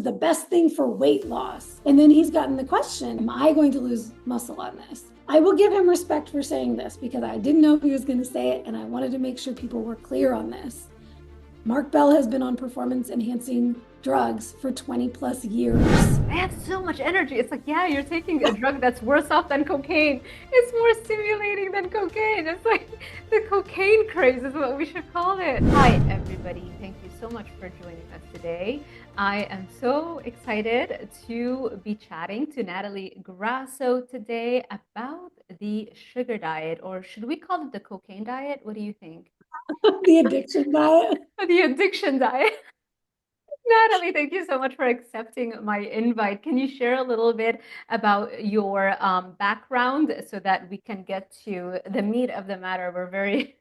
is the best thing for weight loss. And then he's gotten the question, am I going to lose muscle on this? I will give him respect for saying this because I didn't know if he was going to say it, and I wanted to make sure people were clear on this. Mark Bell has been on performance enhancing drugs for 20 plus years. I have so much energy. It's like, yeah, you're taking a drug that's worse off than cocaine. It's more stimulating than cocaine. It's like the cocaine craze is what we should call it. Hi, everybody. Thank you so much for joining us today. I am so excited to be chatting to Natalie Grasso today about the sugar diet, or should we call it the cocaine diet? What do you think? The addiction diet. The addiction diet. Natalie, thank you so much for accepting my invite. Can you share a little bit about your background so that we can get to the meat of the matter? We're very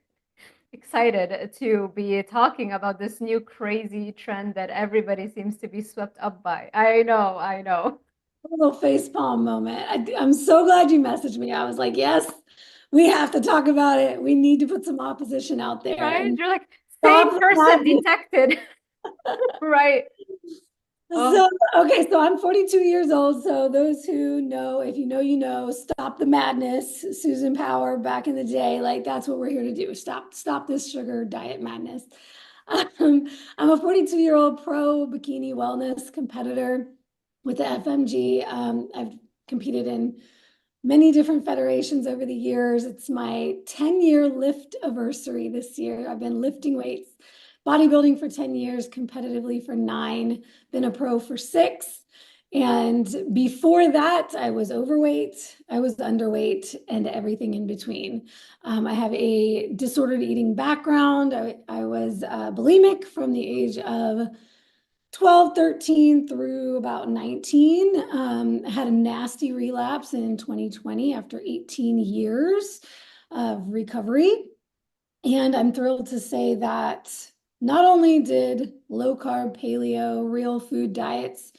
excited to be talking about this new crazy trend that everybody seems to be swept up by. I know, I know. A little facepalm moment. I'm so glad you messaged me. I was like, yes, we have to talk about it. We need to put some opposition out there Right? and You're like, stop same the person madness. detected. Right. Oh, So, okay, so I'm 42 years old. So those who know, if you know, you know, stop the madness. Susan Power back in the day, like that's what we're here to do. Stop this sugar diet madness. I'm a 42-year-old pro bikini wellness competitor with the FMG. I've competed in many different federations over the years. It's my 10-year lift anniversary this year. I've been lifting weights, bodybuilding for 10 years, competitively for 9, been a pro for 6. And before that, I was overweight, I was underweight, and everything in between. I have a disordered eating background. I was bulimic from the age of 12, 13 through about 19. I had a nasty relapse in 2020 after 18 years of recovery. And I'm thrilled to say that not only did low carb, paleo, real food diets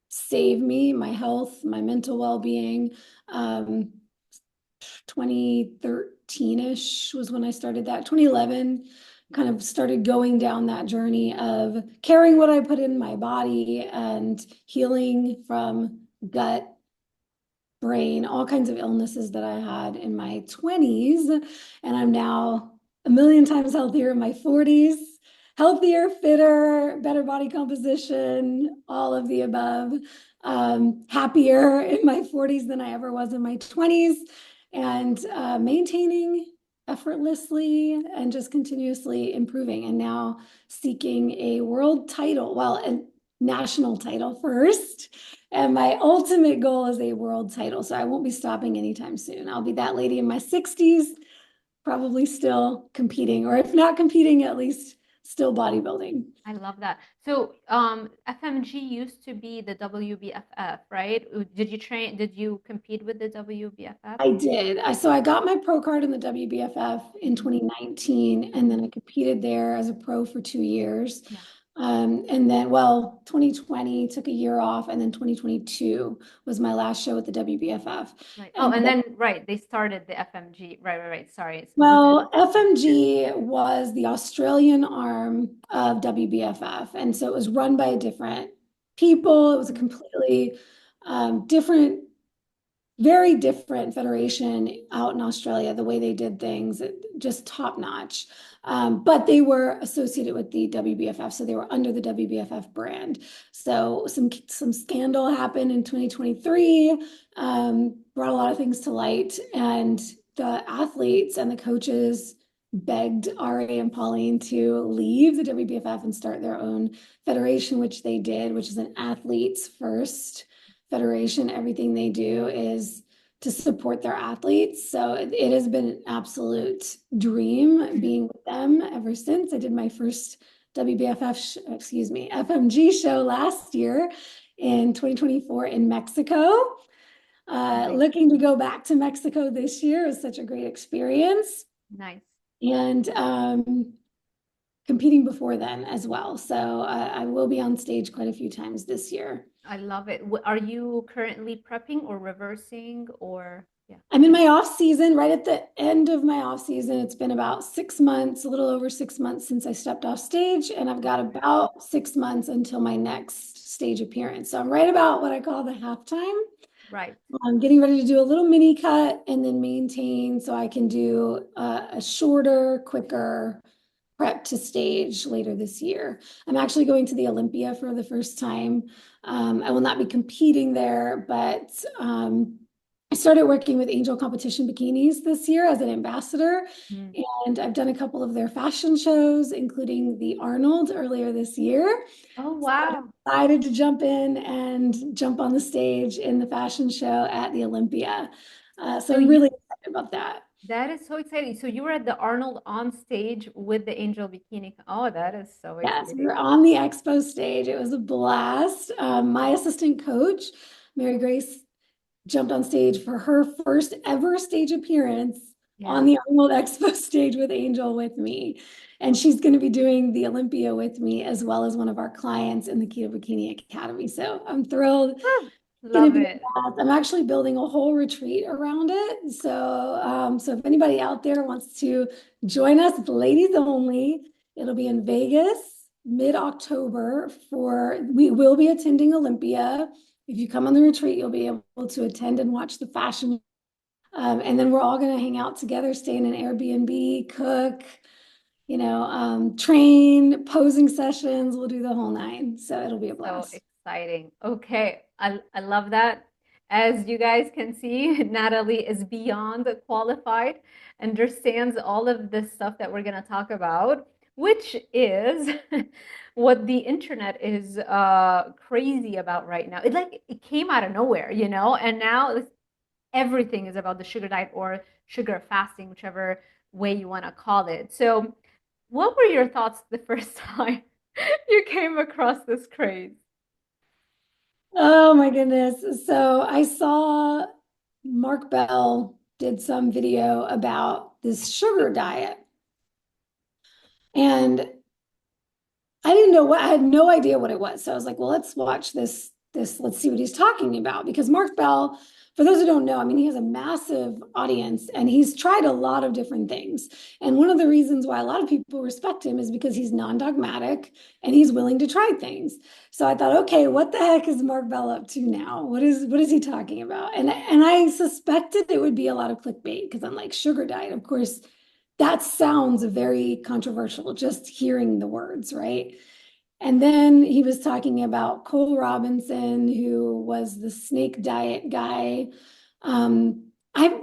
save me, my health, my mental well-being. 2013-ish was when I started that. 2011 kind of started going down that journey of caring what I put in my body and healing from gut, brain, all kinds of illnesses that I had in my 20s. And I'm now a million times healthier in my 40s, healthier, fitter, better body composition, all of the above. Happier in my 40s than I ever was in my 20s, and maintaining effortlessly and just continuously improving, and now seeking a world title, well, a national title first. And my ultimate goal is a world title. So I won't be stopping anytime soon. I'll be that lady in my 60s, probably still competing, or if not competing, at least still bodybuilding. I love that. So, FMG used to be the WBFF, right? Did you compete with the WBFF? I did. So I got my pro card in the WBFF in 2019, and then I competed there as a pro for 2 years. Yeah. And then, well, 2020 took a year off, and then 2022 was my last show at the WBFF. Right. Oh, And and then, right, they started the FMG. Right, right, right. Sorry. well, FMG was the Australian arm of WBFF. And so it was run by different people. It was a completely different, very different federation out in Australia, the way they did things, just top notch. But they were associated with the WBFF, so they were under the WBFF brand. So some scandal happened in 2023, brought a lot of things to light, and the athletes and the coaches begged Ari and Pauline to leave the WBFF and start their own federation, which they did, which is an athletes first federation. Everything they do is to support their athletes. So it has been an absolute dream being with them ever since. I did my first FMG show last year in 2024 in Mexico. Looking to go back to Mexico this year. It was such a great experience. Nice. And competing before then as well. So I will be on stage quite a few times this year. I love it. Are you currently prepping or reversing or? I'm in my off season, right at the end of my off season. It's been about 6 months, a little over 6 months since I stepped off stage, and I've got about 6 months until my next stage appearance. So I'm right about what I call the halftime. Right. I'm getting ready to do a little mini cut and then maintain so I can do a shorter, quicker prep to stage later this year. I'm actually going to the Olympia for the first time. I will not be competing there, but I started working with Angel Competition Bikinis this year as an ambassador, and I've done a couple of their fashion shows, including the Arnold earlier this year. Oh, So I wow. decided to jump in and jump on the stage in the fashion show at the Olympia. So So I'm really excited about that. that is so exciting. So you were at the Arnold on stage with the Angel Bikini. Oh, that is so Yes, we exciting. were on the expo stage. It was a blast. My assistant coach, Mary Grace, jumped on stage for her first ever stage appearance Yeah. on the Arnold Expo stage with Angel with me. And she's going to be doing the Olympia with me, as well as one of our clients in the Keto Bikini Academy. So I'm thrilled. Whew, Going to love be a it. blast. I'm actually building a whole retreat around it. So if anybody out there wants to join us, it's ladies only. It'll be in Vegas mid-October. We will be attending Olympia. If you come on the retreat, you'll be able to attend and watch the fashion. And then we're all going to hang out together, stay in an Airbnb, cook, train, posing sessions. We'll do the whole nine. So it'll be a So blast. exciting. Okay, I love that. As you guys can see, Natalie is beyond qualified, understands all of this stuff that we're going to talk about, which is what the internet is crazy about right now. It came out of nowhere, and now everything is about the sugar diet or sugar fasting, whichever way you want to call it. So, what were your thoughts the first time you came across this craze? Oh my goodness. So I saw Mark Bell did some video about this sugar diet. And I didn't know I had no idea what it was. So I was like, well, let's watch let's see what he's talking about. Because Mark Bell, for those who don't know, I mean, he has a massive audience and he's tried a lot of different things. And one of the reasons why a lot of people respect him is because he's non-dogmatic and he's willing to try things. So I thought, okay, what the heck is Mark Bell up to now? What is he talking about? And I suspected it would be a lot of clickbait because I'm like, sugar diet, of course that sounds very controversial, just hearing the words, right? And then he was talking about Cole Robinson, who was the snake diet guy. I've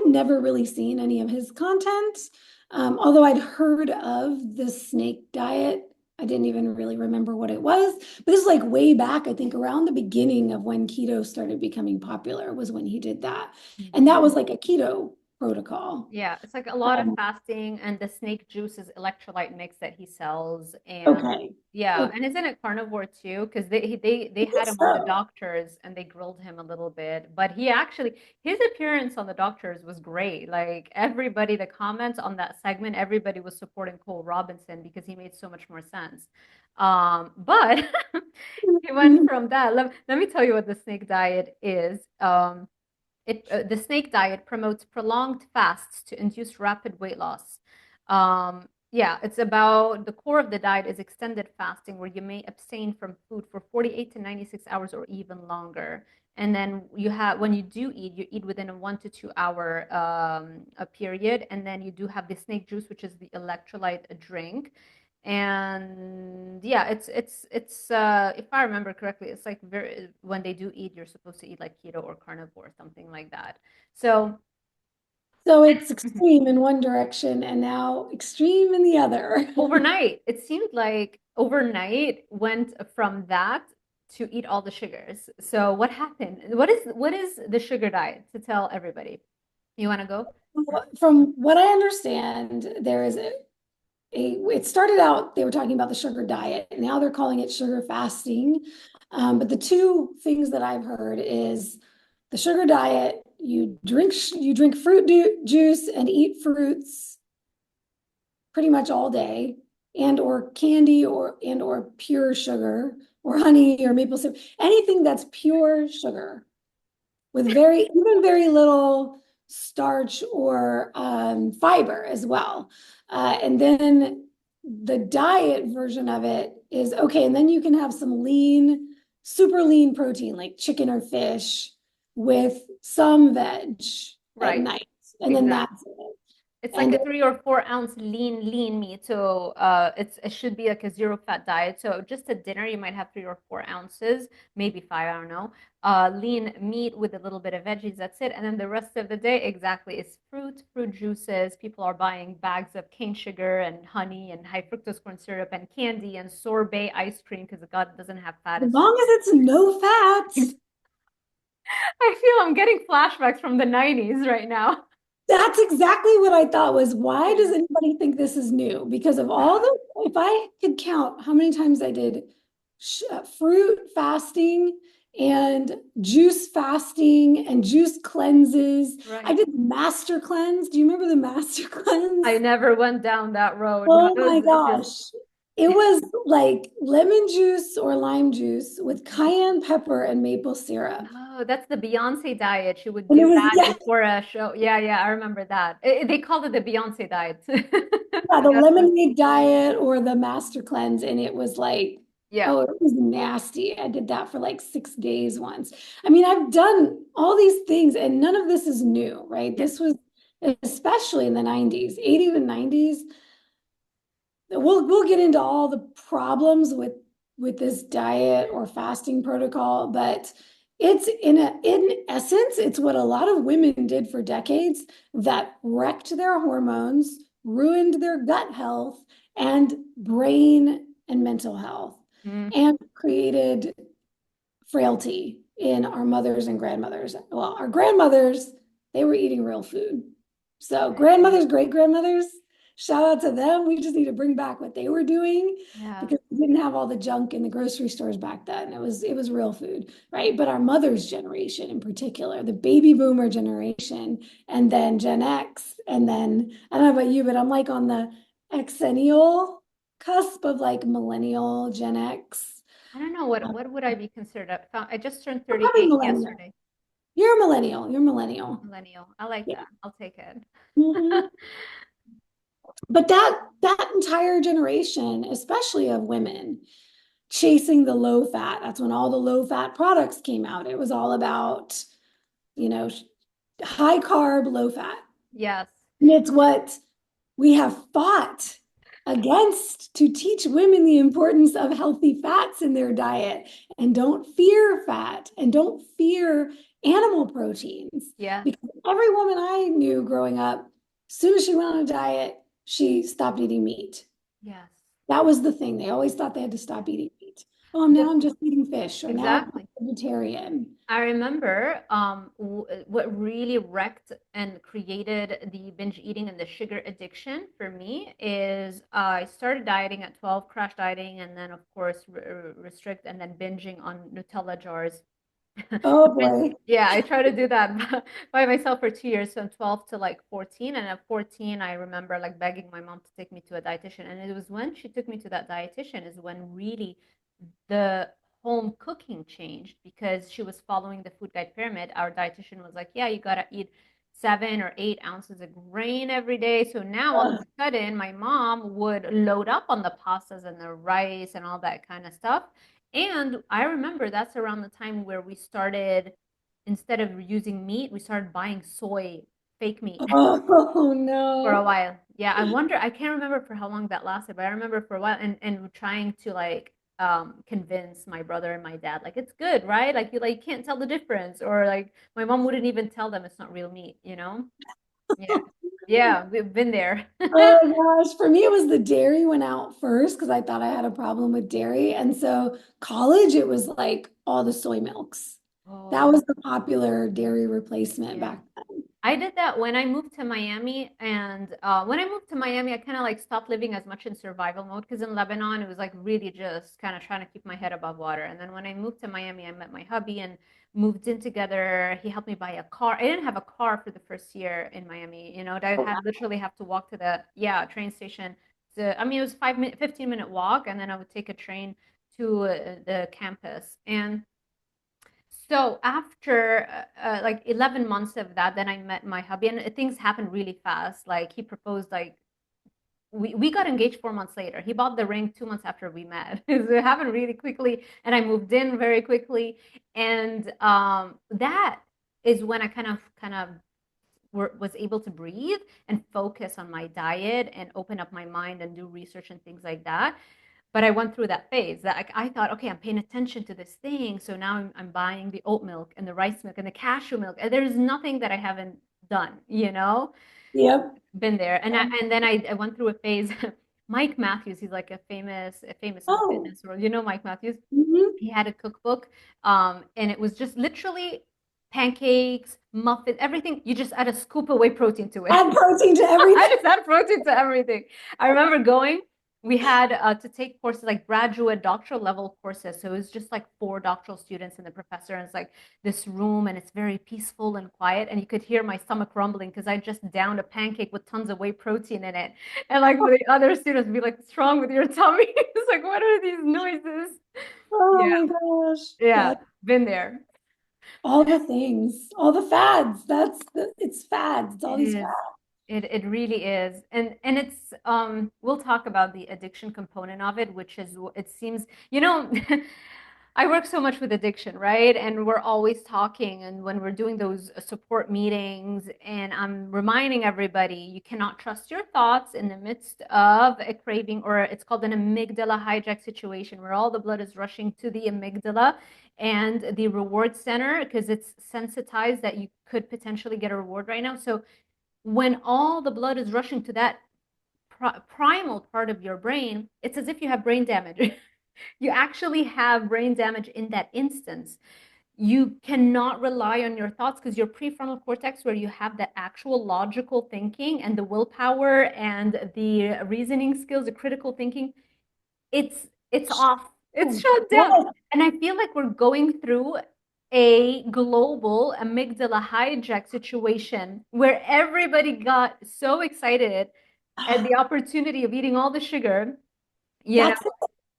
never really seen any of his content, although I'd heard of the snake diet. I didn't even really remember what it was. But this is like way back, I think around the beginning of when keto started becoming popular was when he did that. And that was like a keto protocol. Yeah, it's like a lot of Um, fasting and the snake juice is electrolyte mix that he sells. And okay. yeah, Okay. and isn't it carnivore too? Because they I had think him on the so. doctors and they grilled him a little bit. But his appearance on the doctors was great. Like everybody, the comments on that segment, everybody was supporting Cole Robinson because he made so much more sense. But he went from that. Let me tell you what the snake diet is. The snake diet promotes prolonged fasts to induce rapid weight loss. Yeah, it's about the core of the diet is extended fasting, where you may abstain from food for 48 to 96 hours or even longer. And then when you do eat, you eat within a 1 to 2 hour a period. And then you do have the snake juice, which is the electrolyte drink. And yeah, it's if I remember correctly, it's like when they do eat, you're supposed to eat like keto or carnivore, something like that. So So it's extreme in one direction and now extreme in the other. overnight, it seemed like overnight went from that to eat all the sugars. So what happened? What is the sugar diet to tell everybody? You want to go? From what I understand, there is it started out, they were talking about the sugar diet. Now they're calling it sugar fasting. But the two things that I've heard is the sugar diet, you drink fruit juice and eat fruits pretty much all day, and or candy or pure sugar or honey or maple syrup, anything that's pure sugar with even very little starch or fiber as well. And then the diet version of it is okay. And then you can have some lean, super lean protein like chicken or fish with some veg at Right. night. And then Exactly. that's it. It's like And a 3 or 4 ounce lean meat. So it should be like a zero fat diet. So just at dinner you might have 3 or 4 ounces, maybe five, I don't know. Lean meat with a little bit of veggies, that's it. And then the rest of the day, exactly, it's fruit juices. People are buying bags of cane sugar and honey and high fructose corn syrup and candy and sorbet ice cream because God doesn't have fat. as It's long as it's no fat. I feel I'm getting flashbacks from the 90s right now. That's exactly what I thought was why Yeah. does anybody think this is new? Because of all the, if I could count how many times I did fruit fasting and juice fasting and juice cleanses. I Right. did the master cleanse. Do you remember the master I cleanse? never went down that road. No, Oh it my was just gosh. It was like lemon juice or lime juice with cayenne pepper and maple syrup. oh, that's the Beyonce diet. She would And it do was, that yeah, before a show. Yeah, yeah, I remember that. They called it the Beyonce diet. yeah, the That's what, lemonade diet or the master cleanse, and it was like, yeah, oh, it was nasty. I did that for like 6 days once. I mean, I've done all these things, and none of this is new, right? yeah, This was especially in the 90s, 80s and 90s. We'll get into all the problems with this diet or fasting protocol, but it's in essence, it's what a lot of women did for decades that wrecked their hormones, ruined their gut health and brain and mental health, mm, and created frailty in our mothers and grandmothers. Well, our grandmothers, they were eating real food. So grandmothers, great grandmothers, shout out to them. We just need to bring back what they were doing yeah. because we didn't have all the junk in the grocery stores back then. It was real food, right? But our mother's generation in particular, the baby boomer generation, and then Gen X, and then I don't know about you, but I'm like on the Xennial cusp of like millennial, Gen X. I don't know what would I be considered? I just turned Probably 38 millennial. yesterday. You're a millennial. You're a millennial. Millennial. I like Yeah. that. I'll take it. Hmm. But that entire generation, especially of women, chasing the low fat. That's when all the low fat products came out. It was all about, you know, high carb, low fat. Yes. And it's what we have fought against to teach women the importance of healthy fats in their diet and don't fear fat and don't fear animal proteins. Yeah. Because every woman I knew growing up, as soon as she went on a diet, she stopped eating meat. Yes. That was the thing. They always thought they had to stop eating meat. Oh, now The, I'm just eating fish, or now I'm exactly. vegetarian. I remember what really wrecked and created the binge eating and the sugar addiction for me is I started dieting at 12, crash dieting, and then, of course, restrict and then binging on Nutella jars. Oh boy. Yeah, I tried to do that by myself for 2 years, from 12 to like 14. And at 14, I remember like begging my mom to take me to a dietitian. And it was when she took me to that dietitian is when really the home cooking changed because she was following the food guide pyramid. Our dietitian was like, yeah, you gotta eat 7 or 8 ounces of grain every day. So now all of Ugh. a sudden, my mom would load up on the pastas and the rice and all that kind of stuff. And I remember that's around the time where we started, instead of using meat, we started buying soy, fake meat Oh for a no. while. Yeah, I wonder, I can't remember for how long that lasted, but I remember for a while and trying to like convince my brother and my dad like it's good, right? Like you can't tell the difference, or like my mom wouldn't even tell them it's not real meat, you know? Yeah. Yeah, we've been there. Oh gosh, for me it was the dairy went out first because I thought I had a problem with dairy. And so college, it was like all the soy milks. That Oh, was the popular dairy replacement yeah. back then. I did that when I moved to Miami, and when I moved to Miami, I kind of like stopped living as much in survival mode because in Lebanon, it was like really just kind of trying to keep my head above water. And then when I moved to Miami, I met my hubby and moved in together. He helped me buy a car. I didn't have a car for the first year in Miami. You know, I Oh, had literally have to walk to the train station. I mean, it was 5 minute, 15-minute walk, and then I would take a train to the campus. And So after like 11 months of that, then I met my hubby, and things happened really fast. Like he proposed, like we got engaged 4 months later. He bought the ring 2 months after we met. So it happened really quickly, and I moved in very quickly. And that is when I kind of was able to breathe and focus on my diet and open up my mind and do research and things like that. But I went through that phase that I thought, okay, I'm paying attention to this thing. So now I'm buying the oat milk and the rice milk and the cashew milk. And there's nothing that I haven't done, Yep. been there. And then I went through a phase. Mike Matthews, he's like a famous in the Oh, fitness world. Mike Matthews? mhm. He had a cookbook, and it was just literally pancakes, muffins, everything. You just add a scoop of whey protein to it. Add protein to I everything. just add protein to everything. I remember going, we had to take courses like graduate doctoral level courses. So it was just like 4 doctoral students and the professor, and it's like this room, and it's very peaceful and quiet. And you could hear my stomach rumbling because I just downed a pancake with tons of whey protein in it. And like the other students would be like, "What's wrong with your tummy?" It's like, what are these noises? Oh Yeah, my gosh. yeah, That been there. all the things, all the fads. It's fads. It's all It these is. fads. It really is. And it's we'll talk about the addiction component of it, which is it seems, I work so much with addiction, right? And we're always talking, and when we're doing those support meetings, and I'm reminding everybody you cannot trust your thoughts in the midst of a craving, or it's called an amygdala hijack situation where all the blood is rushing to the amygdala and the reward center because it's sensitized that you could potentially get a reward right now. So when all the blood is rushing to that primal part of your brain, it's as if you have brain damage. You actually have brain damage in that instance. You cannot rely on your thoughts because your prefrontal cortex, where you have the actual logical thinking and the willpower and the reasoning skills, the critical thinking, it's off. It's shut down. Yes. And I feel like we're going through a global amygdala hijack situation where everybody got so excited at the opportunity of eating all the sugar. You know, That's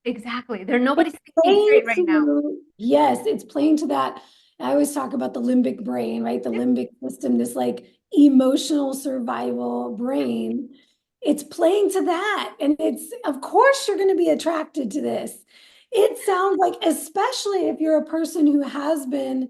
exactly. There nobody's It's thinking playing straight right now. to, yes, it's playing to that. I always talk about the limbic brain, right? The Yep. limbic system, this like emotional survival brain. It's playing to that. And it's, of course, you're going to be attracted to this. It sounds like, especially if you're a person who has been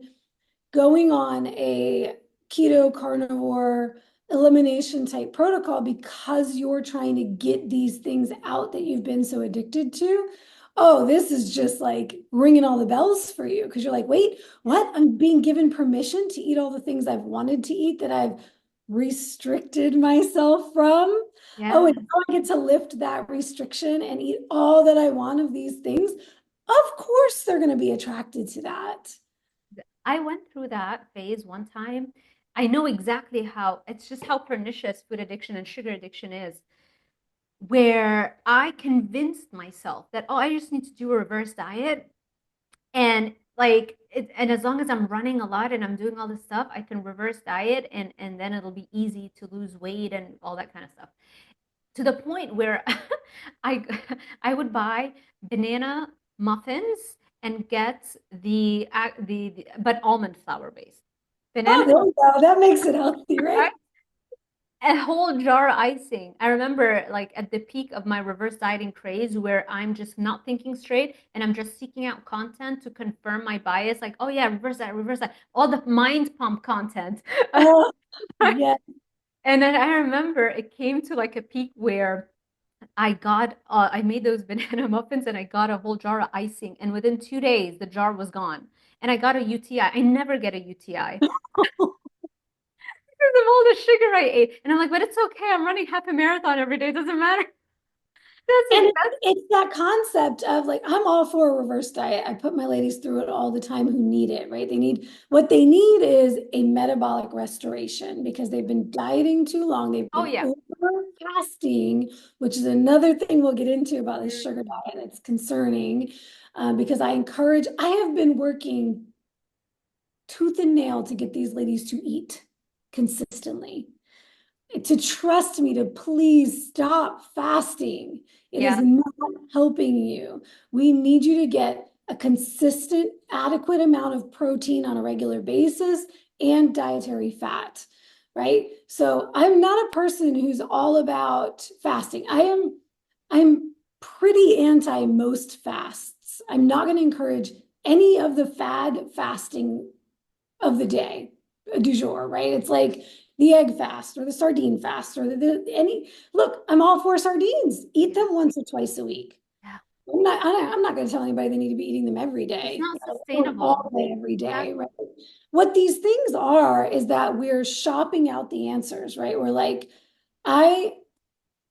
going on a keto carnivore elimination type protocol because you're trying to get these things out that you've been so addicted to. Oh, this is just like ringing all the bells for you because you're like, wait, what? I'm being given permission to eat all the things I've wanted to eat that I've restricted myself from. Oh, Yeah. and now I get to lift that restriction and eat all that I want of these things. Of course, they're going to be attracted to that. I went through that phase one time. I know exactly how it's just how pernicious food addiction and sugar addiction is, where I convinced myself that, oh, I just need to do a reverse diet. And like and as long as I'm running a lot and I'm doing all this stuff, I can reverse diet, and then it'll be easy to lose weight and all that kind of stuff. To the point where I I would buy banana muffins and get the but almond flour based Oh, banana, there we go. That makes it healthy, right? right? A whole jar of icing. I remember like at the peak of my reverse dieting craze where I'm just not thinking straight and I'm just seeking out content to confirm my bias. Like, oh yeah, reverse diet, all the mind pump content. Oh, yeah. And then I remember it came to like a peak where I made those banana muffins and I got a whole jar of icing. And within 2 days, the jar was gone. And I got a UTI. I never get a UTI because of all the sugar I ate. And I'm like, but it's okay. I'm running half a marathon every day. It doesn't matter. And That's it's that concept of like, I'm all for a reverse diet. I put my ladies through it all the time who need it, right? What they need is a metabolic restoration because they've been dieting too long. They've oh been yeah. over fasting, which is another thing we'll get into about this sugar Mm, diet. It's concerning because I have been working tooth and nail to get these ladies to eat consistently, to trust me to please stop fasting. It is yeah. not helping you. We need you to get a consistent, adequate amount of protein on a regular basis and dietary fat, right? So I'm not a person who's all about fasting. I'm pretty anti most fasts. I'm not going to encourage any of the fad fasting of the day, du jour, right? It's like the egg fast or the sardine fast or look, I'm all for sardines. Eat them once or twice a week. Yeah. I'm not going to tell anybody they need to be eating them every It's day, not or sustainable. all day, every day, right? Exactly. What these things are is that we're shopping out the answers, right? We're like, I,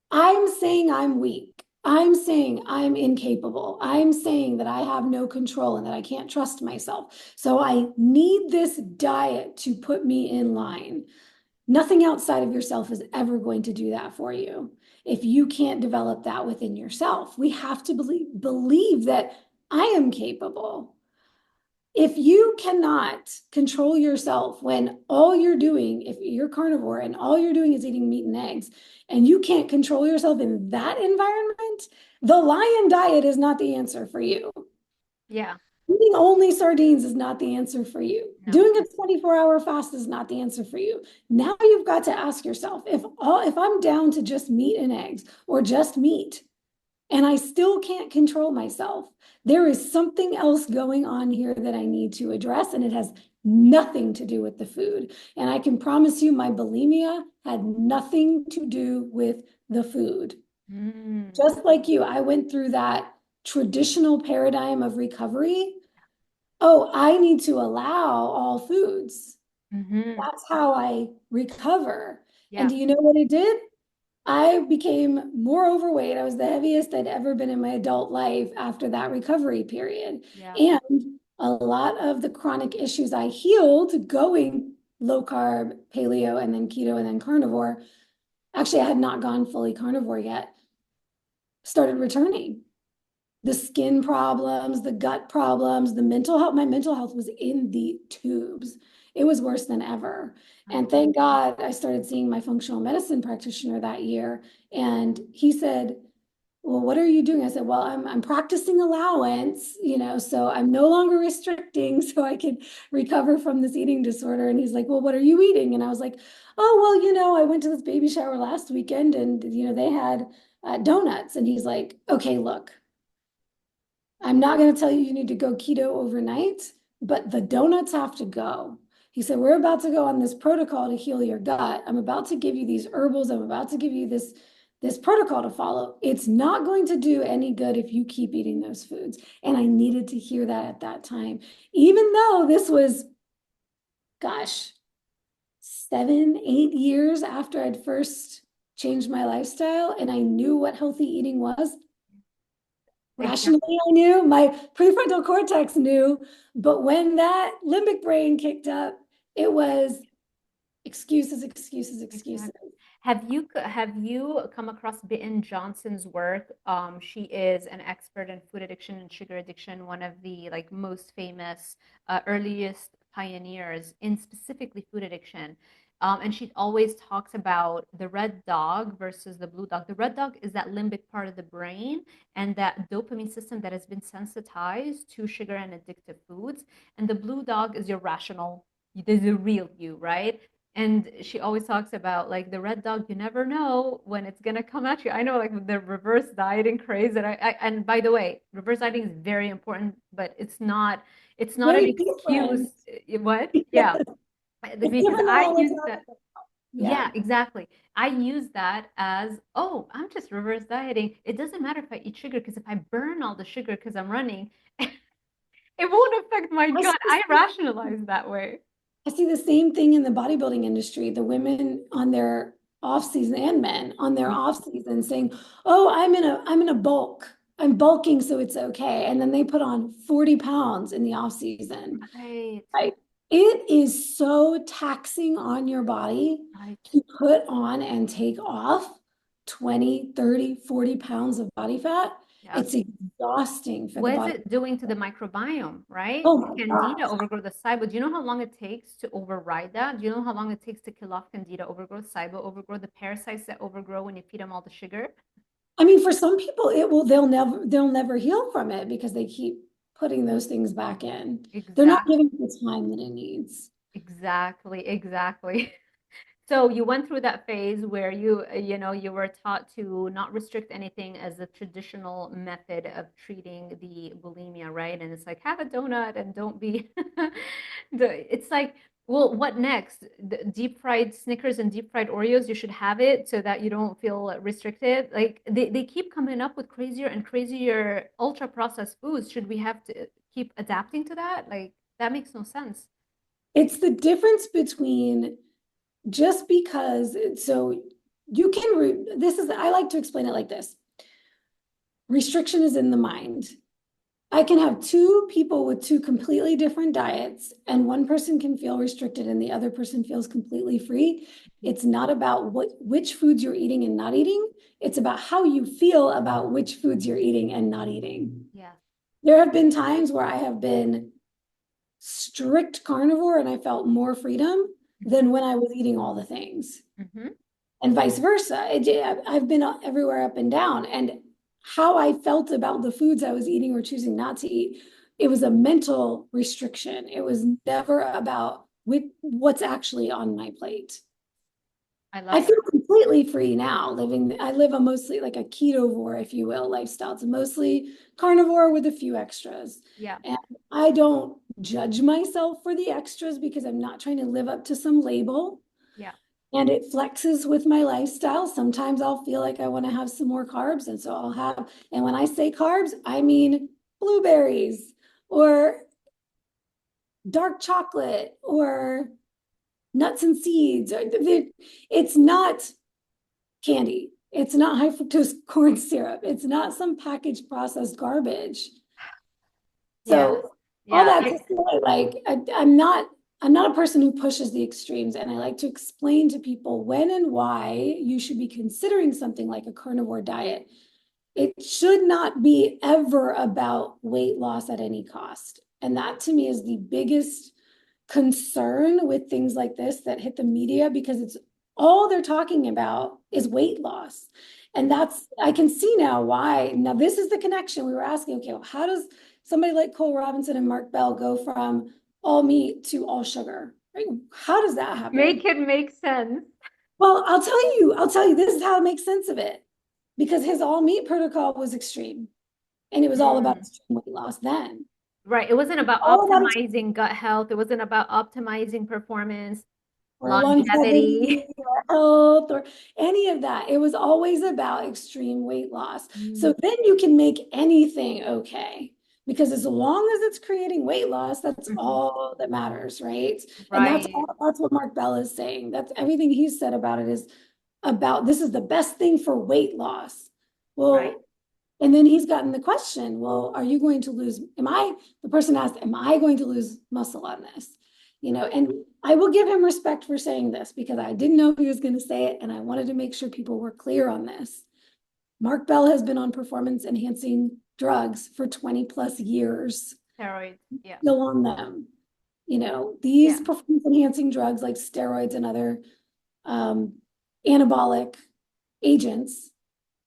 I'm saying I'm weak. I'm saying I'm incapable. I'm saying that I have no control and that I can't trust myself. So I need this diet to put me in line. Nothing outside of yourself is ever going to do that for you. If you can't develop that within yourself, we have to believe that I am capable. If you cannot control yourself when all you're doing, if you're carnivore and all you're doing is eating meat and eggs, and you can't control yourself in that environment, the lion diet is not the answer for you. Yeah. Eating only sardines is not the answer for you. No. Doing a 24-hour fast is not the answer for you. Now you've got to ask yourself, if I'm down to just meat and eggs or just meat, and I still can't control myself, there is something else going on here that I need to address, and it has nothing to do with the food. And I can promise you my bulimia had nothing to do with the food. Just like you, I went through that traditional paradigm of recovery. Oh, I need to allow all foods. Mm-hmm. That's how I recover. And Yeah. do you know what it did? I became more overweight. I was the heaviest I'd ever been in my adult life after that recovery period. Yeah. And a lot of the chronic issues I healed going low carb, paleo, and then keto, and then carnivore. Actually, I had not gone fully carnivore yet, started returning. The skin problems, the gut problems, the mental health. My mental health was in the tubes. It was worse than ever. And thank God I started seeing my functional medicine practitioner that year. And he said, well, what are you doing? I said, well, I'm practicing allowance, so I'm no longer restricting so I can recover from this eating disorder. And he's like, well, what are you eating? And I was like, oh, well, I went to this baby shower last weekend and, they had donuts. And he's like, okay, look, I'm not going to tell you you need to go keto overnight, but the donuts have to go. He said, we're about to go on this protocol to heal your gut. I'm about to give you these herbals. I'm about to give you this protocol to follow. It's not going to do any good if you keep eating those foods. And I needed to hear that at that time, even though this was, gosh, 7, 8 years after I'd first changed my lifestyle and I knew what healthy eating was. Rationally, Exactly. I knew, my prefrontal cortex knew, but when that limbic brain kicked up, it was excuses, excuses, excuses. Exactly. Have you come across Bitten Johnson's work? She is an expert in food addiction and sugar addiction, one of the like most famous, earliest pioneers in specifically food addiction. And she always talks about the red dog versus the blue dog. The red dog is that limbic part of the brain and that dopamine system that has been sensitized to sugar and addictive foods. And the blue dog is your rational, there's a real you, right? And she always talks about like the red dog, you never know when it's gonna come at you. I know like the reverse dieting craze that and by the way, reverse dieting is very important, but it's not an Very excuse. different. What? Yeah. Yes. It's Because different than I all the use that. time. Yeah. Yeah, exactly. I use that as, oh, I'm just reverse dieting. It doesn't matter if I eat sugar because if I burn all the sugar because I'm running, it won't affect my I gut. I see rationalize that way. I see the same thing in the bodybuilding industry. The women on their off season and men on their off season saying, "Oh, I'm in a bulk. I'm bulking, so it's okay." And then they put on 40 pounds in the off season. Right, Right? It is so taxing on your body right. to put on and take off 20, 30, 40 pounds of body fat. Yeah. It's exhausting for the What is body. it doing to the microbiome, right? Oh The my candida gosh. overgrowth, the SIBO. Do you know how long it takes to override that? Do you know how long it takes to kill off candida overgrowth, SIBO overgrowth, the parasites that overgrow when you feed them all the sugar? I mean, for some people, they'll never heal from it because they keep putting those things back in. They're not Exactly. giving it the time that it needs. Exactly. Exactly. So you went through that phase where you were taught to not restrict anything as a traditional method of treating the bulimia, right? And it's like have a donut and don't be it's like, well, what next? The deep fried Snickers and deep fried Oreos, you should have it so that you don't feel restricted. Like they keep coming up with crazier and crazier ultra processed foods. Should we have to keep adapting to that? Like that makes no sense. It's the difference between just because, so you can, I like to explain it like this. Restriction is in the mind. I can have two people with two completely different diets, and one person can feel restricted and the other person feels completely free. It's not about which foods you're eating and not eating. It's about how you feel about which foods you're eating and not eating. Yeah. There have been times where I have been strict carnivore and I felt more freedom than when I was eating all the things. Mm-hmm. And vice versa. I've been everywhere up and down. And how I felt about the foods I was eating or choosing not to eat, it was a mental restriction. It was never about what's actually on my plate. I I love feel that. completely free now I live a mostly like a ketovore, if you will, lifestyle. It's mostly carnivore with a few extras. Yeah. And I don't judge myself for the extras because I'm not trying to live up to some label. Yeah. And it flexes with my lifestyle. Sometimes I'll feel like I want to have some more carbs. And so I'll have, and when I say carbs, I mean blueberries or dark chocolate or nuts and seeds. It's not candy. It's not high fructose corn syrup. It's not some packaged processed garbage. Yeah. So all Yeah. that to say, like I'm not a person who pushes the extremes, and I like to explain to people when and why you should be considering something like a carnivore diet. It should not be ever about weight loss at any cost. And that to me is the biggest concern with things like this that hit the media because it's all they're talking about is weight loss. And I can see now why. Now, this is the connection we were asking. Okay, well, how does somebody like Cole Robinson and Mark Bell go from all meat to all sugar? Right? How does that happen? Make it make sense. Well, I'll tell you, this is how to make sense of it. Because his all meat protocol was extreme. And it was all about Mm. extreme weight loss then. Right. It wasn't about All about optimizing gut health. It wasn't about optimizing performance, or longevity longevity. or health or any of that. It was always about extreme weight loss. Mm. So then you can make anything okay. Because as long as it's creating weight loss, that's Mhm. all that matters, right? And Right. that's what Mark Bell is saying. That's everything he's said about it is about this is the best thing for weight loss. Right. Well, and then he's gotten the question, well, are you going to lose? The person asked, am I going to lose muscle on this? And I will give him respect for saying this because I didn't know he was going to say it. And I wanted to make sure people were clear on this. Mark Bell has been on performance enhancing drugs for 20 plus years, Steroids. Yeah. still on them. These Yeah. performance enhancing drugs like steroids and other um, anabolic agents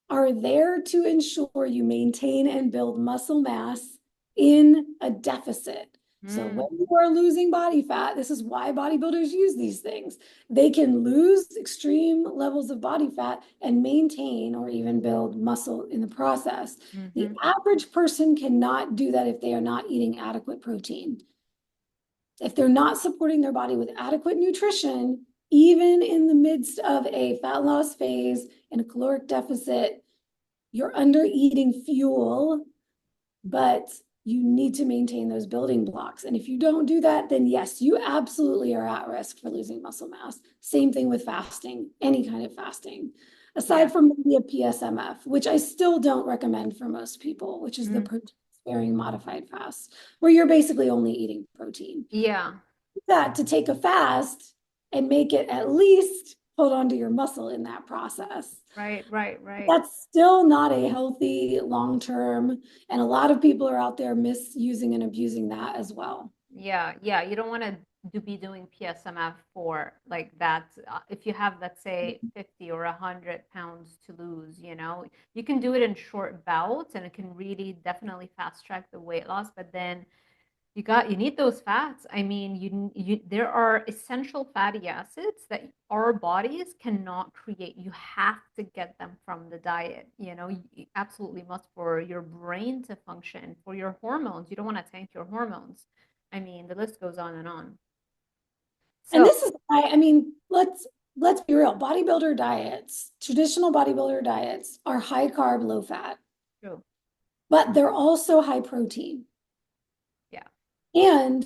are there to ensure you maintain and build muscle mass in a deficit. So Mm. when you are losing body fat, this is why bodybuilders use these things. They can lose extreme levels of body fat and maintain or even build muscle in the process. The Mm-hmm. average person cannot do that if they are not eating adequate protein. If they're not supporting their body with adequate nutrition, even in the midst of a fat loss phase and a caloric deficit, you're under eating fuel, but you need to maintain those building blocks. And if you don't do that, then yes, you absolutely are at risk for losing muscle mass. Same thing with fasting, any kind of fasting, Yeah. aside from maybe a PSMF, which I still don't recommend for most people, which is the Mm. protein sparing modified fast, where you're basically only eating protein. Yeah. That to take a fast and make it at least hold on to your muscle in that process. Right. Right. Right. That's still not a healthy long term. And a lot of people are out there misusing and abusing that as well. Yeah. Yeah. You don't want to to be doing PSMF for like that. If you have, let's say, 50 or 100 pounds to lose, you can do it in short bouts and it can really definitely fast track the weight loss. But then you need those fats. I mean, there are essential fatty acids that our bodies cannot create. You have to get them from the diet. You absolutely must for your brain to function, for your hormones. You don't want to tank your hormones. I mean, the list goes on and on. And So this is why, I mean, let's be real. Bodybuilder diets, traditional bodybuilder diets are high carb, low fat, true. but they're also high protein. Yeah. And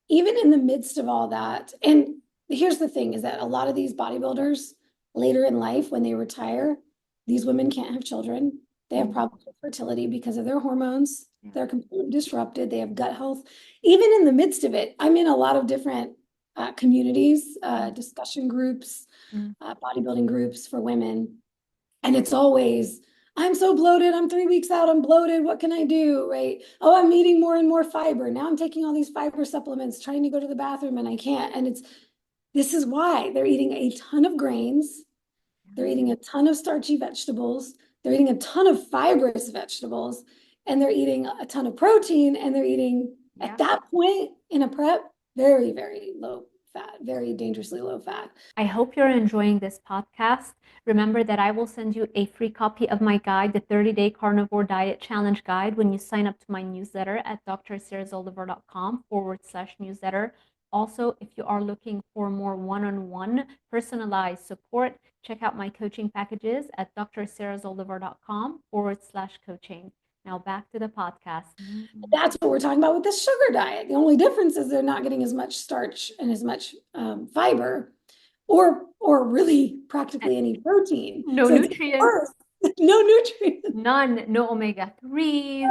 even in the midst of all that, and here's the thing is that a lot of these bodybuilders later in life, when they retire, these women can't have children. They have problems with fertility because of their hormones. Yeah. They're completely disrupted. They have gut health. Even in the midst of it, I'm in a lot of different communities, discussion groups, bodybuilding groups for women. And it's always, I'm so bloated. I'm 3 weeks out. I'm bloated. What can I do? Right. Oh, I'm eating more and more fiber. Now I'm taking all these fiber supplements, trying to go to the bathroom and I can't. And this is why they're eating a ton of grains. They're eating a ton of starchy vegetables. They're eating a ton of fibrous vegetables. And they're eating a ton of protein. And they're eating, at that point in a prep, very, very low fat, very dangerously low fat. I hope you're enjoying this podcast. Remember that I will send you a free copy of my guide, the 30-Day Carnivore Diet Challenge Guide, when you sign up to my newsletter at drzaldivar.com/newsletter. Also, if you are looking for more one-on-one personalized support, check out my coaching packages at drzaldivar.com/coaching. Now back to the podcast. That's what we're talking about with this sugar diet. The only difference is they're not getting as much starch and as much fiber, or really practically any protein. No So it's nutrients. worse. No nutrients. None. No omega-3s,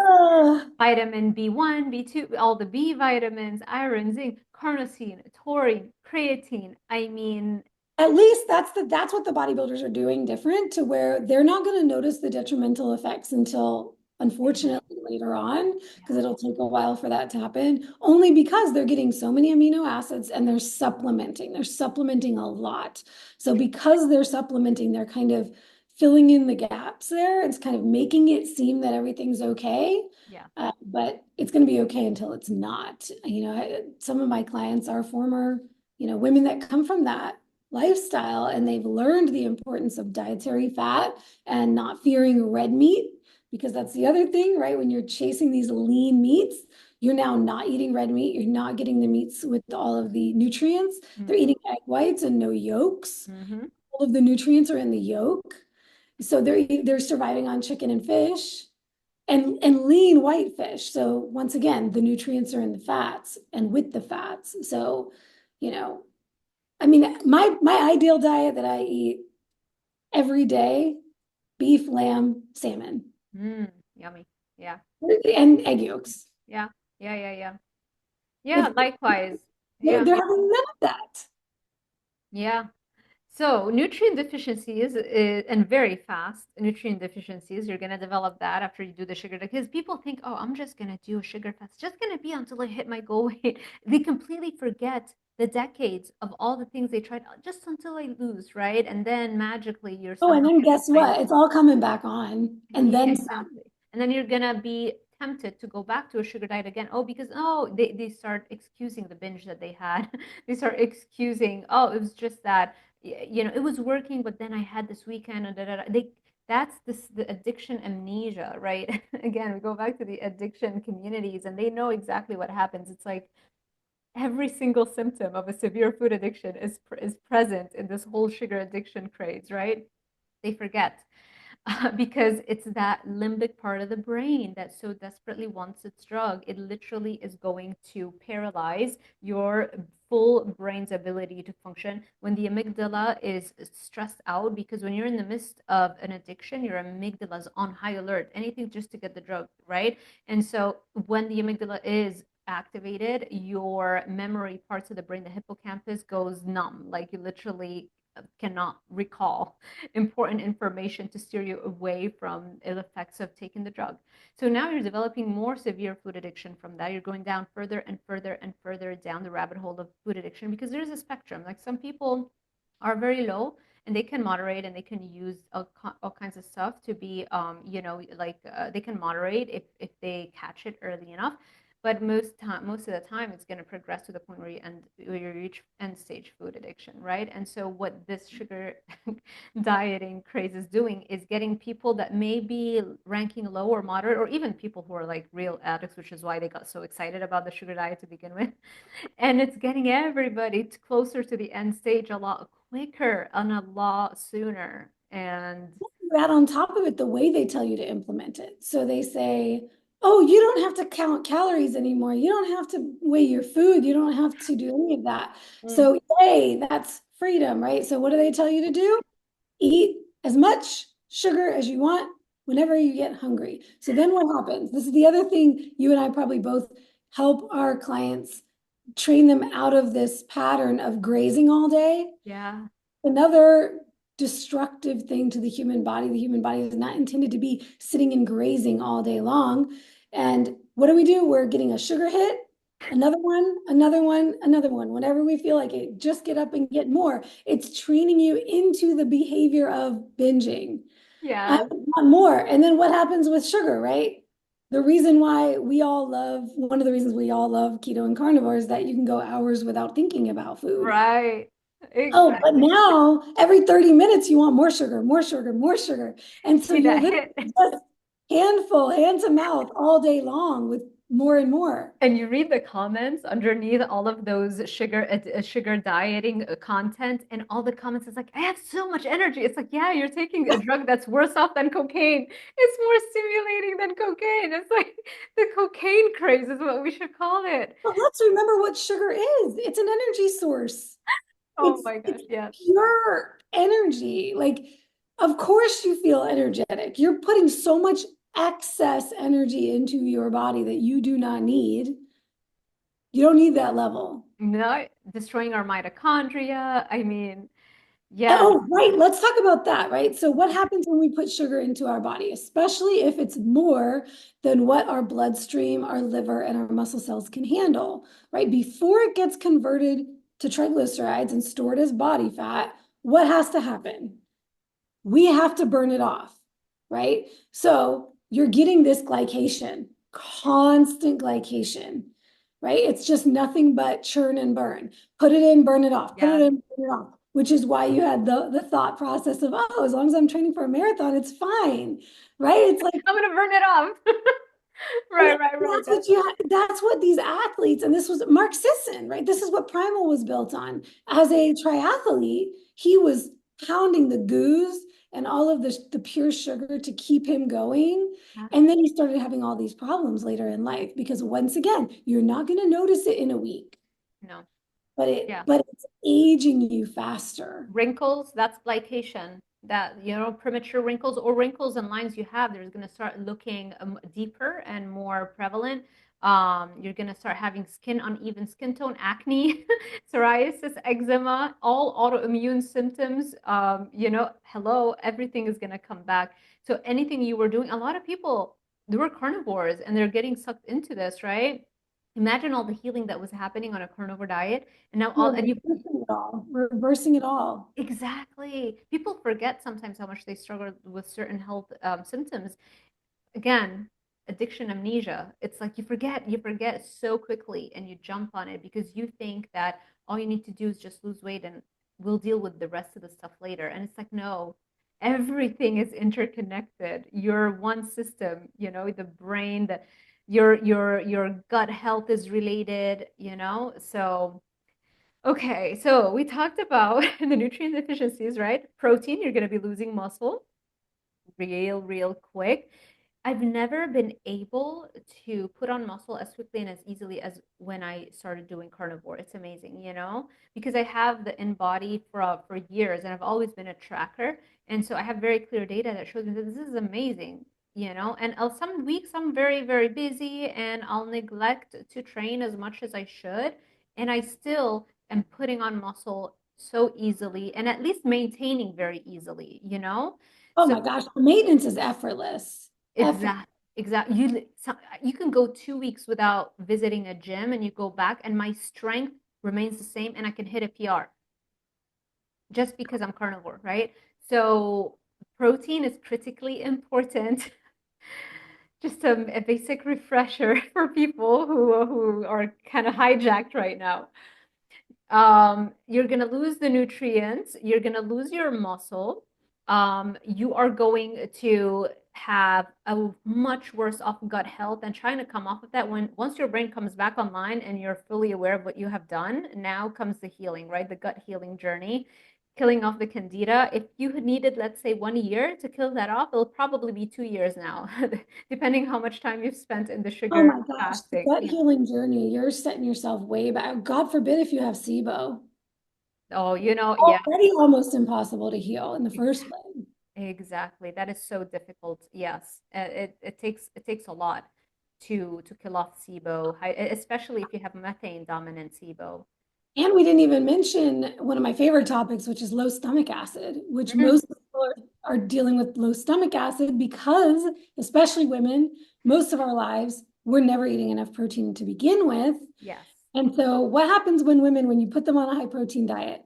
vitamin B1, B2, all the B vitamins, iron, zinc, carnosine, taurine, creatine. I mean, at least that's what the bodybuilders are doing different, to where they're not going to notice the detrimental effects until, unfortunately, later on, because it'll take a while for that to happen, only because they're getting so many amino acids and they're supplementing a lot. So because they're supplementing, they're kind of filling in the gaps there. It's kind of making it seem that everything's okay. But it's going to be okay until it's not. Some of my clients are former, women that come from that lifestyle, and they've learned the importance of dietary fat and not fearing red meat, because that's the other thing, right? When you're chasing these lean meats, you're now not eating red meat. You're not getting the meats with all of the nutrients. They're eating egg whites and no yolks. All of the nutrients are in the yolk. So they're surviving on chicken and fish and lean white fish. So once again, the nutrients are in the fats and with the fats. So, I mean, my ideal diet that I eat every day: beef, lamb, salmon. Yummy. Yeah. And egg yolks. Yeah. Yeah, likewise. They're having none of that. Yeah. So nutrient deficiencies and very fast nutrient deficiencies, you're going to develop that after you do the sugar, because people think, oh, I'm just going to do a sugar fast. It's just going to be until I hit my goal weight. They completely forget the decades of all the things they tried just until I lose, right? And then magically you're Oh, and somehow then guess what? It's all coming back on. And then exactly. And then you're gonna be tempted to go back to a sugar diet again. Oh, because they start excusing the binge that they had. They start excusing, oh, it was just that it was working, but then I had this weekend and that's the addiction amnesia, right? Again, we go back to the addiction communities and they know exactly what happens. It's like every single symptom of a severe food addiction is present in this whole sugar addiction craze, right? They forget because it's that limbic part of the brain that so desperately wants its drug. It literally is going to paralyze your full brain's ability to function when the amygdala is stressed out, because when you're in the midst of an addiction, your amygdala is on high alert, anything just to get the drug, right? And so when the amygdala is activated, your memory parts of the brain, the hippocampus, goes numb. Like you literally cannot recall important information to steer you away from the effects of taking the drug. So now you're developing more severe food addiction from that. You're going down further and further and further down the rabbit hole of food addiction, because there's a spectrum. Like some people are very low and they can moderate and they can use all kinds of stuff to be, they can moderate if they catch it early enough. But most of the time, it's going to progress to the point where you reach end stage food addiction, right? And so, what this sugar dieting craze is doing is getting people that may be ranking low or moderate, or even people who are like real addicts, which is why they got so excited about the sugar diet to begin with. And it's getting everybody closer to the end stage a lot quicker and a lot sooner. And Add on top of it the way they tell you to implement it. So they say, oh, you don't have to count calories anymore. You don't have to weigh your food. You don't have to do any of that. mm, So, yay, that's freedom, right? So, what do they tell you to do? Eat as much sugar as you want whenever you get hungry. So, then what happens? This is the other thing you and I probably both help our clients train them out of this pattern of grazing all day. yeah, Another destructive thing to the human body. The human body is not intended to be sitting and grazing all day long. And what do? We're getting a sugar hit, another one, another one, another one. Whenever we feel like it, just get up and get more. It's training you into the behavior of binging. I yeah, want more. And then what happens with sugar, right? The reason why we all love, one of the reasons we all love keto and carnivore is that you can go hours without thinking about food. right. Oh, but Exactly. now every 30 minutes you want more sugar, more sugar, more sugar. And so Need you're that literally hit. just handful, hand to mouth all day long with more and more. And you read the comments underneath all of those sugar dieting content, and all the comments is like, I have so much energy. It's like, yeah, you're taking a drug that's worse off than cocaine. It's more stimulating than cocaine. It's like the cocaine craze is what we should call it. But let's remember what sugar is. It's an energy source. Oh It's my gosh, it's yeah. pure energy. Like, of course you feel energetic. You're putting so much excess energy into your body that you do not need. You don't need that level. No, destroying our mitochondria. I mean, yeah, Oh, right. Let's talk about that, right? So, what happens when we put sugar into our body, especially if it's more than what our bloodstream, our liver, and our muscle cells can handle, right? Before it gets converted to triglycerides and stored as body fat, what has to happen? We have to burn it off, right? So, you're getting this glycation, constant glycation, right? It's just nothing but churn and burn. Put it in, burn it off. Put it yeah. in, burn it off. Which is why you had the thought process of, oh, as long as I'm training for a marathon, it's fine, right? It's like, I'm gonna burn it off. and Right, right, right. that's what that's what these athletes, and this was Mark Sisson, right? This is what Primal was built on. As a triathlete, he was pounding the goos and all of the pure sugar to keep him going. Yeah. And then he started having all these problems later in life because once again, you're not going to notice it in a week, No, but yeah. it's aging you faster. Wrinkles, that's glycation. That, premature wrinkles or wrinkles and lines you have, there's going to start looking deeper and more prevalent. You're going to start having uneven skin tone, acne, psoriasis, eczema, all autoimmune symptoms. Hello, everything is going to come back. So anything you were doing, a lot of people, they were carnivores and they're getting sucked into this, right? Imagine all the healing that was happening on a carnivore diet, and now all We're and you reversing it all. We're reversing it all. exactly. People forget sometimes how much they struggle with certain health symptoms. Again, addiction amnesia. It's like you forget so quickly and you jump on it because you think that all you need to do is just lose weight and we'll deal with the rest of the stuff later. And it's like, no, everything is interconnected. You're one system, the brain, your gut health is related, So okay, so we talked about the nutrient deficiencies, right? Protein, you're going to be losing muscle real quick. I've never been able to put on muscle as quickly and as easily as when I started doing carnivore. It's amazing, because I have the in body for years and I've always been a tracker. And so I have very clear data that shows me that this is amazing, And some weeks I'm very, very busy and I'll neglect to train as much as I should. And I still am putting on muscle so easily and at least maintaining very easily, you know? Oh So my gosh, the maintenance is effortless. exactly. You can go 2 weeks without visiting a gym and you go back and my strength remains the same and I can hit a PR just because I'm carnivore, right? So protein is critically important. Just a basic refresher for people who are kind of hijacked right now. You're going to lose the nutrients, you're going to lose your muscle, you are going to have a much worse off gut health and trying to come off of that when once your brain comes back online and you're fully aware of what you have done, now comes the healing, right? The gut healing journey, killing off the candida. If you had needed, let's say, 1 year to kill that off, it'll probably be 2 years now, depending how much time you've spent in the Oh sugar my gosh, the fasting. gut Yeah. healing journey, you're setting yourself way back. God forbid if you have SIBO. Oh, yeah. Already almost impossible to heal in the first place. Exactly. That is so difficult. Yes. It takes a lot to kill off SIBO, especially if you have methane dominant SIBO. And we didn't even mention one of my favorite topics, which is low stomach acid, which Mhm. most people are dealing with low stomach acid because, especially women, most of our lives, we're never eating enough protein to begin with. Yes. And so, what happens when you put them on a high protein diet?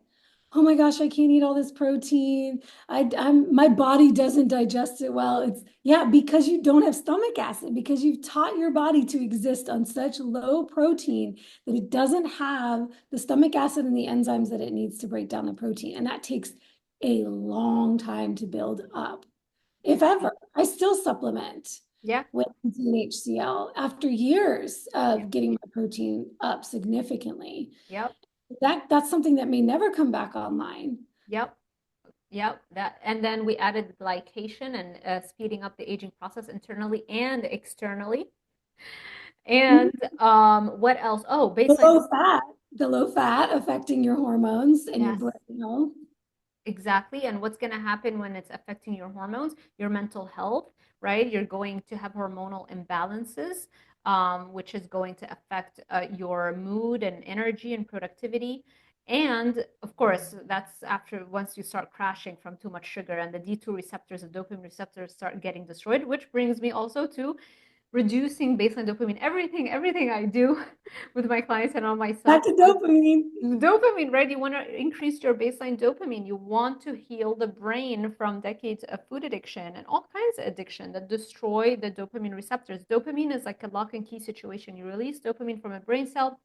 Oh my gosh, I can't eat all this protein. My body doesn't digest it well. It's yeah, because you don't have stomach acid, because you've taught your body to exist on such low protein that it doesn't have the stomach acid and the enzymes that it needs to break down the protein. And that takes a long time to build up. If Yeah. ever, I still supplement Yeah. with HCl after years Yeah. of getting my protein up significantly. Yep. That's something that may never come back online. Yep. Yep. That, and then we added glycation and speeding up the aging process internally and externally. And what else? Oh, The baseline. low fat, the low fat affecting your hormones and your Yes. brain health. Exactly. And what's going to happen when it's affecting your hormones, your mental health, right? You're going to have hormonal imbalances, which is going to affect your mood and energy and productivity. And of course, that's after once you start crashing from too much sugar and the D2 receptors, the dopamine receptors start getting destroyed, which brings me also to reducing baseline dopamine. Everything I do with my clients and on myself Back to dopamine. dopamine, right? You want to increase your baseline dopamine. You want to heal the brain from decades of food addiction and all kinds of addiction that destroy the dopamine receptors. Dopamine is like a lock and key situation. You release dopamine from a brain cell,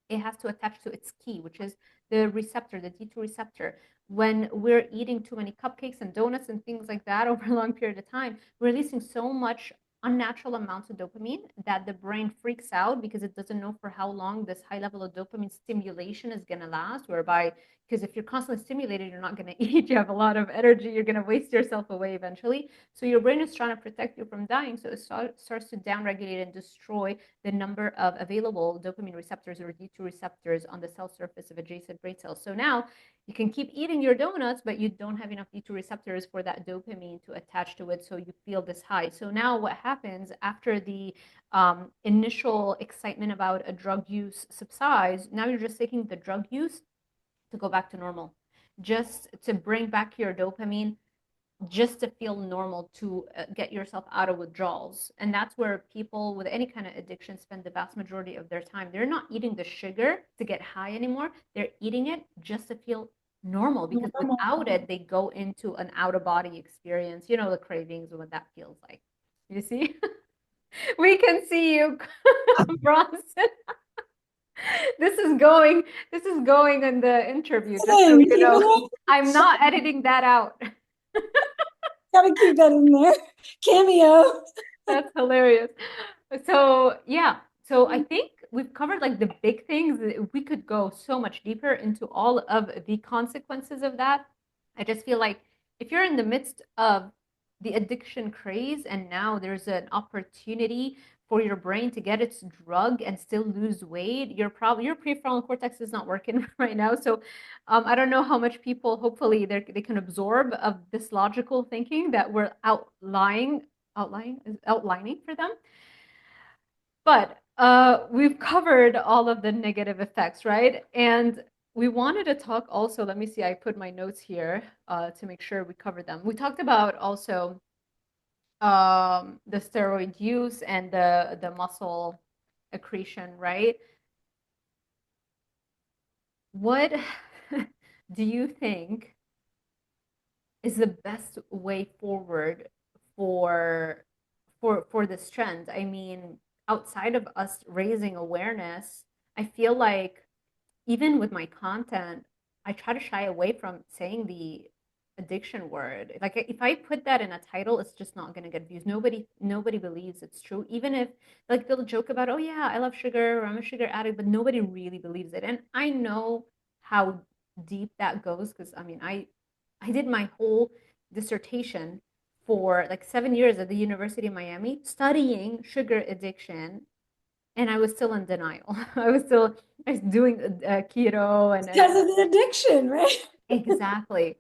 it has to attach to its key, which is the receptor, the D2 receptor. When we're eating too many cupcakes and donuts and things like that over a long period of time, we're releasing so much unnatural amounts of dopamine that the brain freaks out because it doesn't know for how long this high level of dopamine stimulation is going to last. Whereby, because if you're constantly stimulated, you're not going to eat, you have a lot of energy, you're going to waste yourself away eventually. So your brain is trying to protect you from dying. So it starts to downregulate and destroy the number of available dopamine receptors or D2 receptors on the cell surface of adjacent brain cells. So now you can keep eating your donuts, but you don't have enough D2 receptors for that dopamine to attach to it. So you feel this high. So now what happens after the initial excitement about a drug use subsides, now you're just taking the drug use to go back to normal, just to bring back your dopamine, just to feel normal, to get yourself out of withdrawals. And that's where people with any kind of addiction spend the vast majority of their time. They're not eating the sugar to get high anymore. They're eating it just to feel normal because without it, they go into an out of body experience, the cravings and what that feels like. You see? We can see you, Bronson. This is going, this is going in the interview, just so you know. I'm not editing that out. Gotta keep that in there. Cameo. That's hilarious. So, yeah. So I think we've covered like the big things. We could go so much deeper into all of the consequences of that. I just feel like if you're in the midst of the addiction craze and now there's an opportunity for your brain to get its drug and still lose weight, your prefrontal cortex is not working right now. So I don't know how much people hopefully they can absorb of this logical thinking that we're outlining for them. But we've covered all of the negative effects, right? And we wanted to talk also, let me see, I put my notes here to make sure we cover them. We talked about also the steroid use and the muscle accretion, right? What do you think is the best way forward for for this trend? I mean, outside of us raising awareness, I feel like even with my content, I try to shy away from saying the addiction word. Like if I put that in a title, it's just not going to get views. Nobody believes it's true. Even if like they'll joke about, "Oh yeah, I love sugar," or "I'm a sugar addict," but nobody really believes it. And I know how deep that goes because I mean, I did my whole dissertation for like 7 years at the University of Miami studying sugar addiction, and I was still in denial. I was doing keto and Because of the addiction, right? exactly.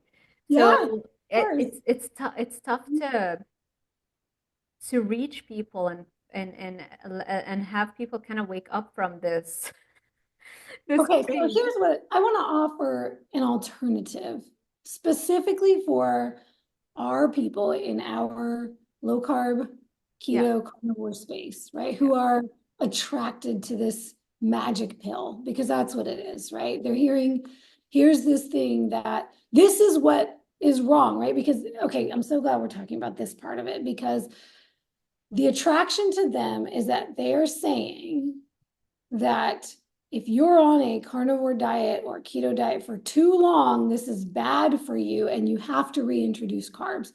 Yeah, of So course. it's tough to reach people and have people kind of wake up from this this Okay, so craze. here's what I want to offer an alternative specifically for our people in our low carb, Yeah, keto, carnivore space, right? yeah. Who are attracted to this magic pill because that's what it is, right? They're hearing, here's this thing that this is what is wrong, right? Because, okay, I'm so glad we're talking about this part of it because the attraction to them is that they are saying that if you're on a carnivore diet or keto diet for too long, this is bad for you and you have to reintroduce carbs.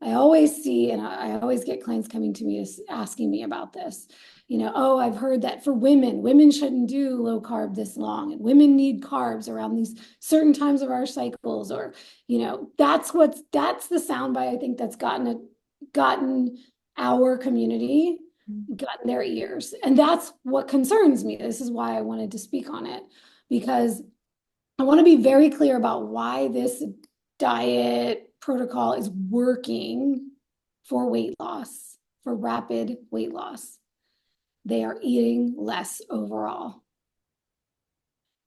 I always see, and I always get clients coming to me asking me about this. Oh, I've heard that for women shouldn't do low carb this long, and women need carbs around these certain times of our cycles, or, that's the soundbite I think that's gotten our community gotten their ears. And that's what concerns me. This is why I wanted to speak on it, because I want to be very clear about why this diet protocol is working for weight loss, for rapid weight loss. They are eating less overall.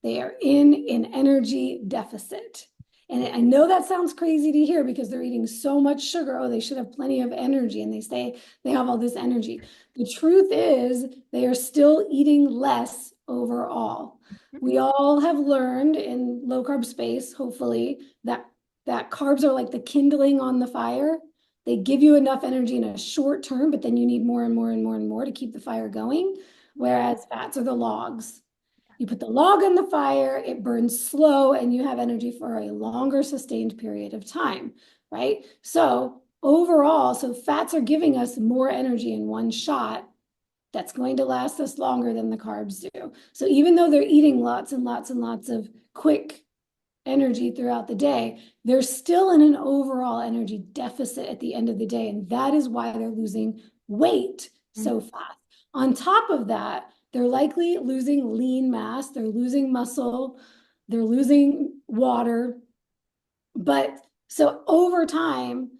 They are in an energy deficit. And I know that sounds crazy to hear because they're eating so much sugar. Oh, they should have plenty of energy. And they say they have all this energy. The truth is, they are still eating less overall. We all have learned in low carb space, hopefully, that carbs are like the kindling on the fire. They give you enough energy in a short term, but then you need more and more and more and more to keep the fire going. Whereas fats are the logs. You put the log on the fire, it burns slow, and you have energy for a longer sustained period of time, right? So overall, so fats are giving us more energy in one shot that's going to last us longer than the carbs do. So even though they're eating lots and lots and lots of quick energy throughout the day, they're still in an overall energy deficit at the end of the day. And that is why they're losing weight so fast. On top of that, they're likely losing lean mass, they're losing muscle, they're losing water. But so over time,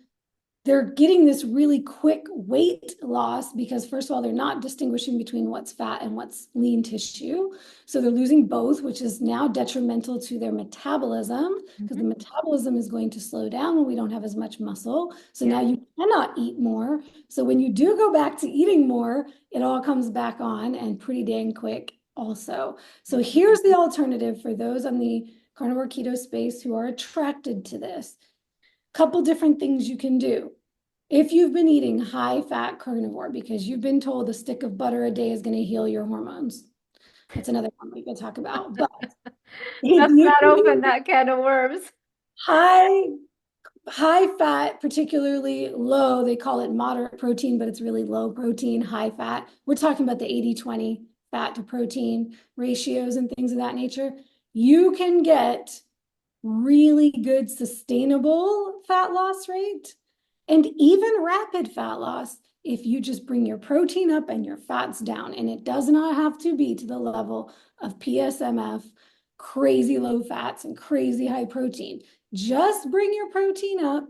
they're getting this really quick weight loss because, first of all, they're not distinguishing between what's fat and what's lean tissue. So they're losing both, which is now detrimental to their metabolism because the metabolism is going to slow down when we don't have as much muscle. So now you cannot eat more. So when you do go back to eating more, it all comes back on and pretty dang quick also. So here's the alternative for those on the carnivore keto space who are attracted to this. Couple different things you can do. If you've been eating high fat carnivore because you've been told a stick of butter a day is going to heal your hormones, that's another one we could talk about. But if Let's you not open that can of worms. high high fat, particularly low, they call it moderate protein, but it's really low protein, high fat. We're talking about the 80-20 fat to protein ratios and things of that nature. You can get really good sustainable fat loss rate and even rapid fat loss if you just bring your protein up and your fats down. And it does not have to be to the level of PSMF, crazy low fats and crazy high protein. Just bring your protein up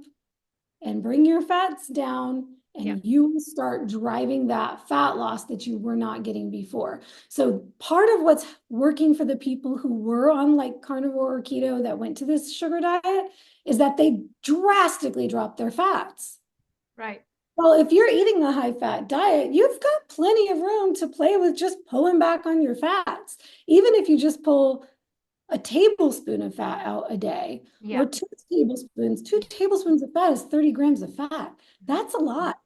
and bring your fats down, Yeah. and you will start driving that fat loss that you were not getting before. So part of what's working for the people who were on like carnivore or keto that went to this sugar diet is that they drastically dropped their fats. Right. Well, if you're eating a high fat diet, you've got plenty of room to play with just pulling back on your fats. Even if you just pull a tablespoon of fat out a day Yeah. or two tablespoons of fat is 30 grams of fat. That's a lot.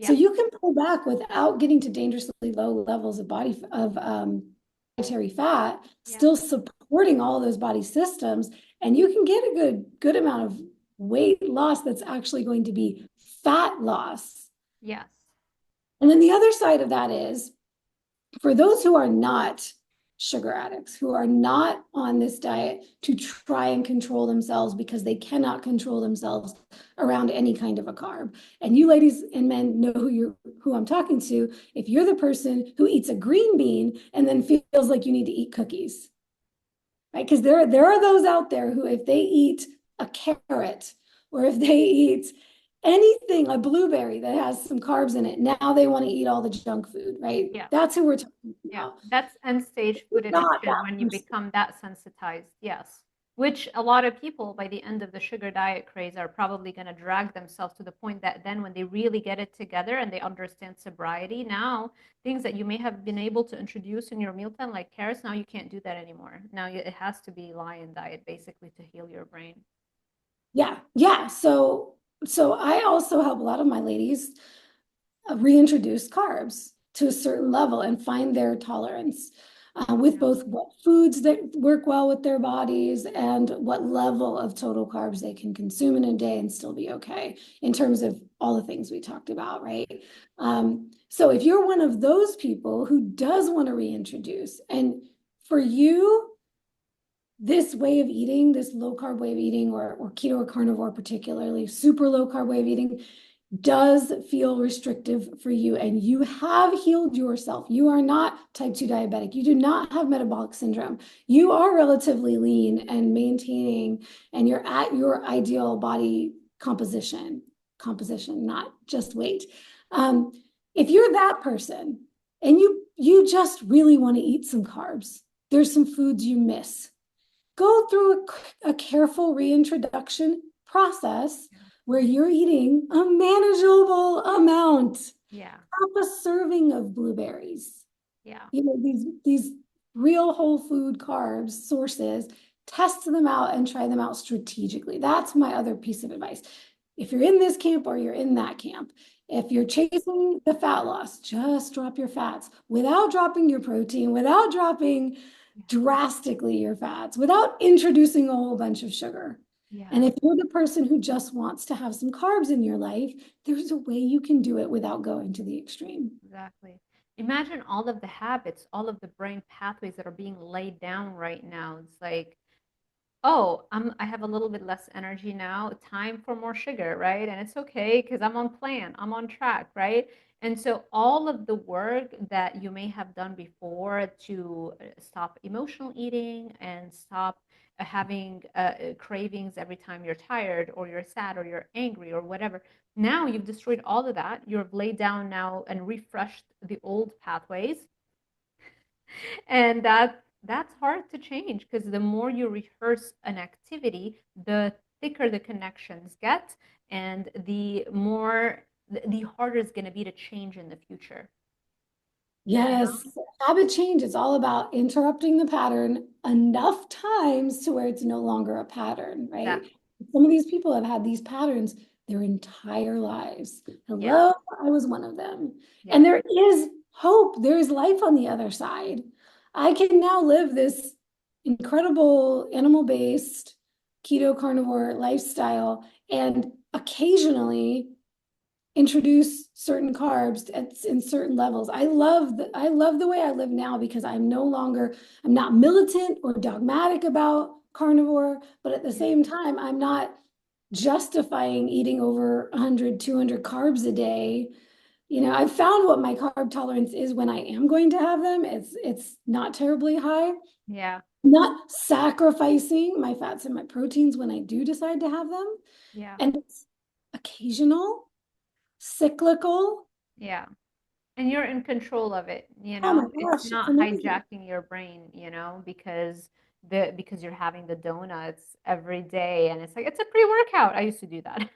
So Yeah. you can pull back without getting to dangerously low levels of dietary fat, Yeah. still supporting all those body systems, and you can get a good amount of weight loss that's actually going to be fat loss. Yes. And then the other side of that is for those who are not sugar addicts, who are not on this diet to try and control themselves because they cannot control themselves around any kind of a carb. And you ladies and men know who I'm talking to. If you're the person who eats a green bean and then feels like you need to eat cookies, right? Because there are those out there who, if they eat a carrot or if they eat anything, a blueberry that has some carbs in it, now they want to eat all the junk food, right? Yeah. That's who we're talking Yeah. about. That's end stage food Not addiction that when you person. become that sensitized. Yes. Which a lot of people by the end of the sugar diet craze are probably going to drag themselves to the point that then when they really get it together and they understand sobriety, now things that you may have been able to introduce in your meal plan, like carrots, now you can't do that anymore. Now it has to be lion diet basically to heal your brain. Yeah. So I also help a lot of my ladies reintroduce carbs to a certain level and find their tolerance with both what foods that work well with their bodies and what level of total carbs they can consume in a day and still be okay in terms of all the things we talked about, right? So if you're one of those people who does want to reintroduce, and for you, this way of eating, this low carb way of eating, or keto or carnivore, particularly super low carb way of eating, does feel restrictive for you, and you have healed yourself. You are not type 2 diabetic. You do not have metabolic syndrome. You are relatively lean and maintaining, and you're at your ideal body composition, not just weight. If you're that person and you just really want to eat some carbs, there's some foods you miss. Go through a careful reintroduction process where you're eating a manageable amount. Yeah. Half a serving of blueberries. Yeah. You know, these real whole food carbs sources, test them out and try them out strategically. That's my other piece of advice. If you're in this camp or you're in that camp, if you're chasing the fat loss, just drop your fats without dropping your protein, without dropping drastically your fats, without introducing a whole bunch of sugar. Yeah. And if you're the person who just wants to have some carbs in your life, there's a way you can do it without going to the extreme. Exactly. Imagine all of the habits, all of the brain pathways that are being laid down right now. It's like, oh, I have a little bit less energy now, time for more sugar, right? And it's okay because I'm on plan, I'm on track, right? And so all of the work that you may have done before to stop emotional eating and stop having cravings every time you're tired or you're sad or you're angry or whatever. Now you've destroyed all of that. You've laid down now and refreshed the old pathways, and that's hard to change because the more you rehearse an activity, the thicker the connections get, and the harder it's going to be to change in the future. Yes, habit change is all about interrupting the pattern enough times to where it's no longer a pattern, right? Exactly. Some of these people have had these patterns their entire lives. Yeah. Hello, I was one of them. Yeah. And there is hope, there is life on the other side. I can now live this incredible animal-based keto carnivore lifestyle and occasionally introduce certain carbs in certain levels. I love the way I live now because I'm not militant or dogmatic about carnivore, but at the same time, I'm not justifying eating over 100, 200 carbs a day. You know, I've found what my carb tolerance is when I am going to have them. It's not terribly high. Yeah. Not sacrificing my fats and my proteins when I do decide to have them. Yeah. And it's occasional. cyclical. Yeah. And you're in control of it, you Oh my know? It's gosh, it's not amazing. hijacking your brain, you know, because you're having the donuts every day and it's like it's a pre-workout. I used to do that.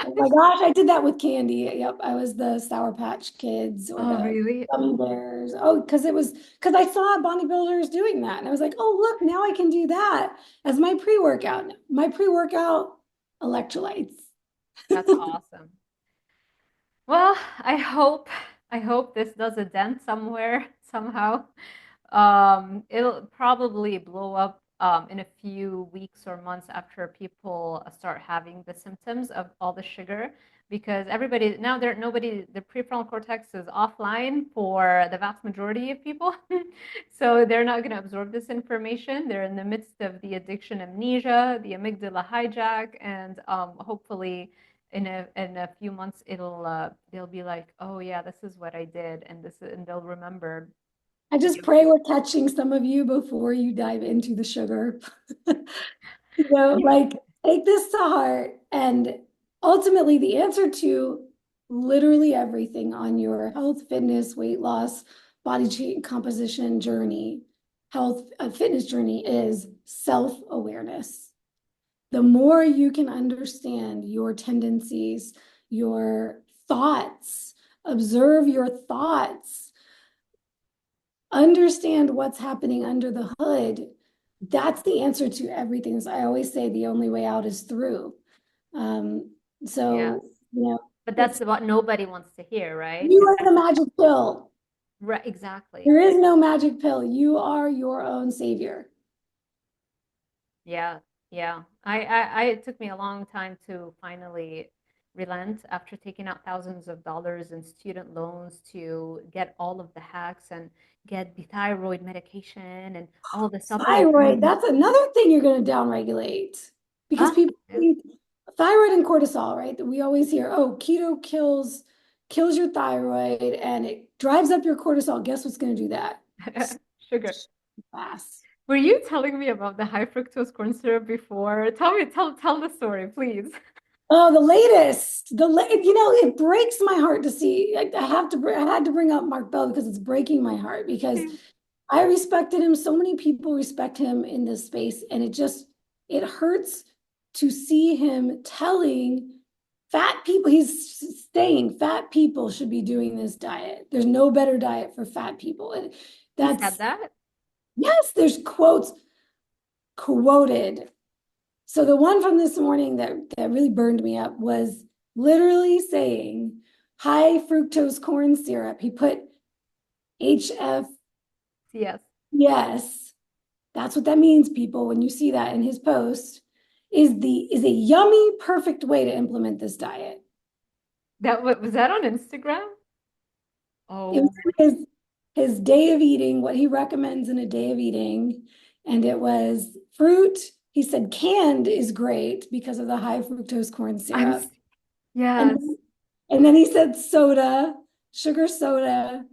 Oh my gosh, I did that with candy. Yep, I was the Sour Patch Kids or Oh, the really? gummy bears. Oh, because I saw bodybuilders doing that, and I was like, oh look, now I can do that as my pre-workout. My pre-workout electrolytes. That's awesome. Well, I hope this does a dent somewhere somehow. It'll probably blow up in a few weeks or months after people start having the symptoms of all the sugar because everybody now there nobody the prefrontal cortex is offline for the vast majority of people. So they're not going to absorb this information. They're in the midst of the addiction amnesia, the amygdala hijack, and hopefully in a few months they'll be like, oh yeah, this is what I did, and they'll remember. I just pray we're catching some of you before you dive into the sugar. Yeah. Like take this to heart. And ultimately, the answer to literally everything on your health, fitness, weight loss, composition journey, fitness journey is self-awareness. The more you can understand your tendencies, your thoughts, observe your thoughts, understand what's happening under the hood, that's the answer to everything. As I always say, the only way out is through. Um, Yes. so, But that's it's what nobody wants to hear, right? you Because are the magic pill. right, exactly. There is no magic pill. You are your own savior. Yeah, yeah. It took me a long time to finally relent after taking out thousands of dollars in student loans to get all of the hacks and get the thyroid medication and all the Thyroid, supplements. that's another thing you're going to downregulate because Ah, people yeah. think thyroid and cortisol, right? We always hear, oh, keto kills your thyroid and it drives up your cortisol. Guess what's going to do that? Sugar. Fast. Were you telling me about the high fructose corn syrup before? Tell the story, please. Oh, the latest. It breaks my heart to see. I had to bring up Mark Bell because it's breaking my heart because I respected him. So many people respect him in this space, and it hurts to see him telling fat people, he's saying fat people should be doing this diet. There's no better diet for fat people. And He said that's, that? yes, there's quotes quoted. So the one from this morning that really burned me up was literally saying high fructose corn syrup. He put HF, Yes. yes, that's what that means, people. When you see that in his post, is a yummy, perfect way to implement this diet. Was that on Instagram? It was Oh, his day of eating, what he recommends in a day of eating, and it was fruit. He said canned is great because of the high fructose corn I'm syrup. And yes. and then he said soda, sugar soda,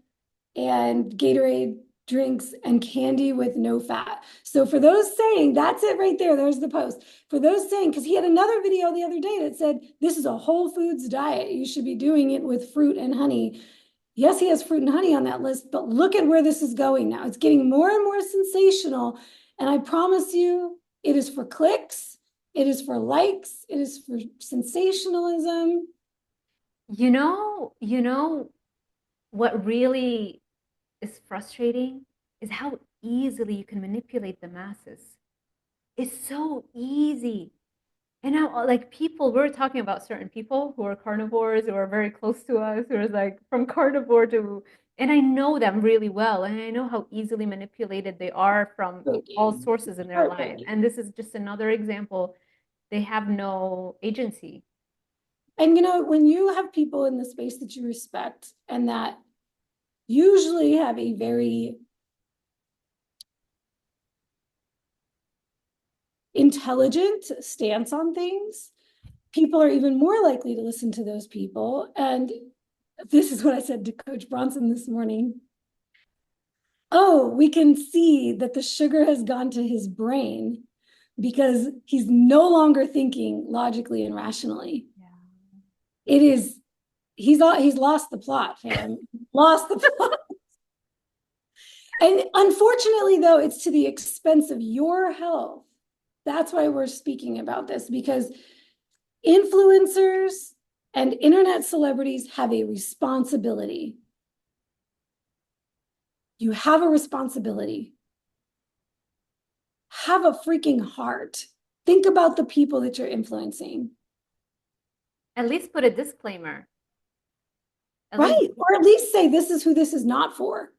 and Gatorade drinks and candy with no fat. So for those saying, that's it right there. There's the post. For those saying, because he had another video the other day that said, this is a whole foods diet. You should be doing it with fruit and honey. Yes, he has fruit and honey on that list, but look at where this is going now. It's getting more and more sensational. And I promise you, it is for clicks, it is for likes, it is for sensationalism. You know what really is frustrating is how easily you can manipulate the masses. It's so easy. And now, like people, we're talking about certain people who are carnivores, who are very close to us, who are like from carnivore to, and I know them really well, and I know how easily manipulated they are from all Joking. sources in their life. Heartbreaking. And this is just another example. They have no agency. And when you have people in the space that you respect and that usually have a very intelligent stance on things, people are even more likely to listen to those people. And this is what I said to Coach Bronson this morning. Oh, we can see that the sugar has gone to his brain because he's no longer thinking logically and rationally. Yeah. It is, he's lost the plot, fam. Lost the plot. And unfortunately, though, it's to the expense of your health. That's why we're speaking about this, because influencers and internet celebrities have a responsibility. You have a responsibility. Have a freaking heart. Think about the people that you're influencing. At least put a disclaimer. Right. Or at least say this is who this is not for.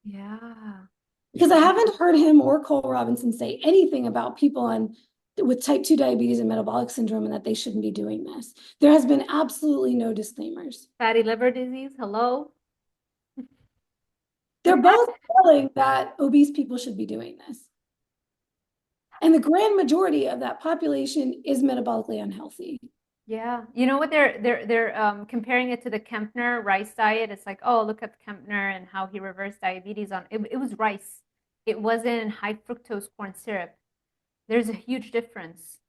Yeah. Because I haven't heard him or Cole Robinson say anything about people with type 2 diabetes and metabolic syndrome and that they shouldn't be doing this. There has been absolutely no disclaimers. Fatty liver disease, hello? They're both telling that obese people should be doing this. And the grand majority of that population is metabolically unhealthy. Yeah. You know what they're comparing it to the Kempner rice diet. It's like, oh, look at Kempner and how he reversed diabetes on it was rice. It wasn't high fructose corn syrup. There's a huge difference.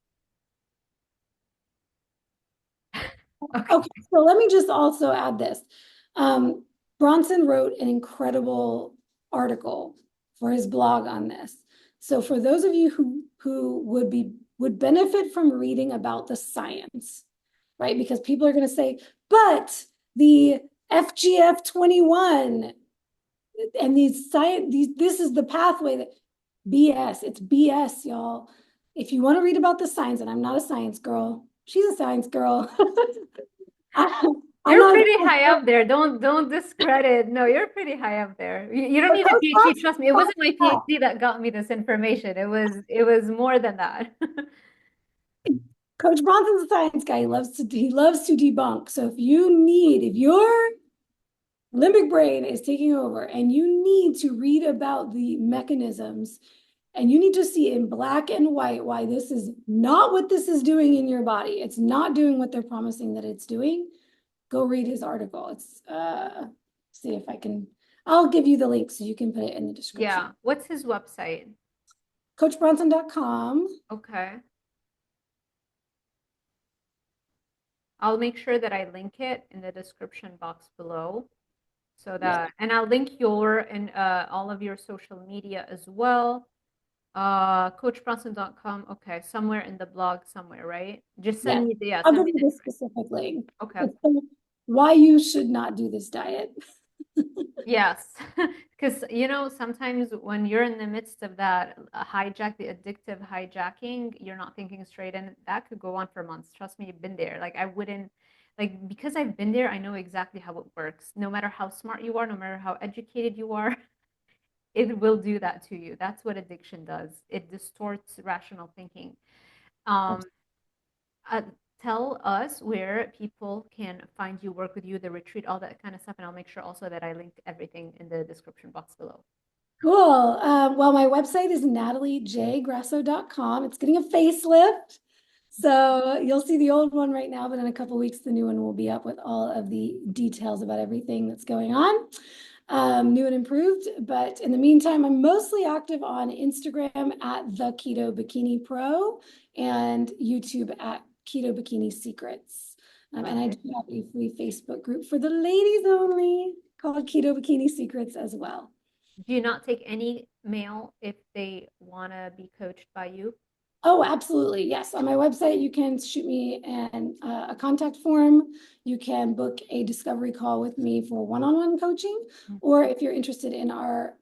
Okay, so let me just also add this. Bronson wrote an incredible article for his blog on this. So for those of you who would benefit from reading about the science, right? Because people are going to say, but the FGF21 and this is the pathway that BS. It's BS, y'all. If you want to read about the science, and I'm not a science girl, she's a science girl. You're pretty high up there. Don't discredit. No, you're pretty high up there. You don't need a PhD. Trust me, it wasn't my PhD that got me this information. It was more than that. Coach Bronson's a science guy. He loves to debunk. So if your limbic brain is taking over and you need to read about the mechanisms and you need to see in black and white why this is not what this is doing in your body, it's not doing what they're promising that it's doing, go read his article. It's see if I can, I'll give you the link so you can put it in the description. Yeah. What's his website? CoachBronson.com. Okay. I'll make sure that I link it in the description box below. So that, and I'll link your and all of your social media as well. CoachBronson.com. Okay, somewhere in the blog, somewhere, right? Just send me the I'll give you the specific link. Okay. Why you should not do this diet. Yes, because sometimes when you're in the midst of that the addictive hijacking, you're not thinking straight, and that could go on for months. Trust me, you've been there. Like I wouldn't, because I've been there, I know exactly how it works. No matter how smart you are, no matter how educated you are, it will do that to you. That's what addiction does. It distorts rational thinking. Uh, Tell us where people can find you, work with you, the retreat, all that kind of stuff. And I'll make sure also that I link everything in the description box below. Cool. Well, my website is nataliejgrasso.com. It's getting a facelift. So you'll see the old one right now, but in a couple of weeks, the new one will be up with all of the details about everything that's going on. New and improved. But in the meantime, I'm mostly active on Instagram at the Keto Bikini Pro and YouTube at Keto Bikini Secrets. And I do have a free Facebook group for the ladies only called Keto Bikini Secrets as well. Do you not take any mail if they want to be coached by you? Oh, absolutely. Yes. On my website, you can shoot me a contact form. You can book a discovery call with me for one-on-one coaching. Or if you're interested in our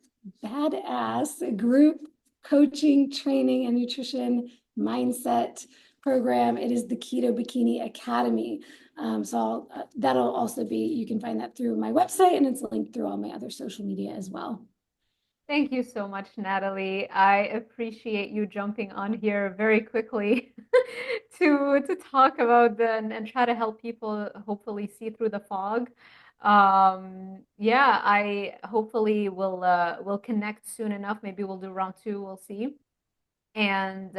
badass group coaching, training, and nutrition mindset program, it is the Keto Bikini Academy. So that'll also be, you can find that through my website, and it's linked through all my other social media as well. Thank you so much, Natalie. I appreciate you jumping on here very quickly to talk about and try to help people hopefully see through the fog. Yeah, I hopefully will connect soon enough. Maybe we'll do round 2. We'll see. And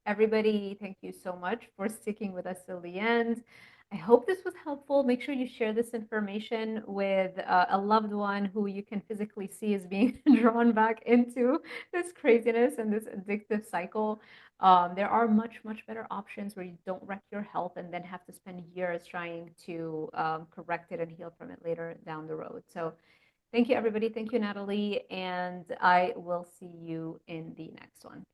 everybody, thank you so much for sticking with us till the end. I hope this was helpful. Make sure you share this information with a loved one who you can physically see is being drawn back into this craziness and this addictive cycle. There are much, much better options where you don't wreck your health and then have to spend years trying to correct it and heal from it later down the road. So, thank you, everybody. Thank you, Natalie. And I will see you in the next one.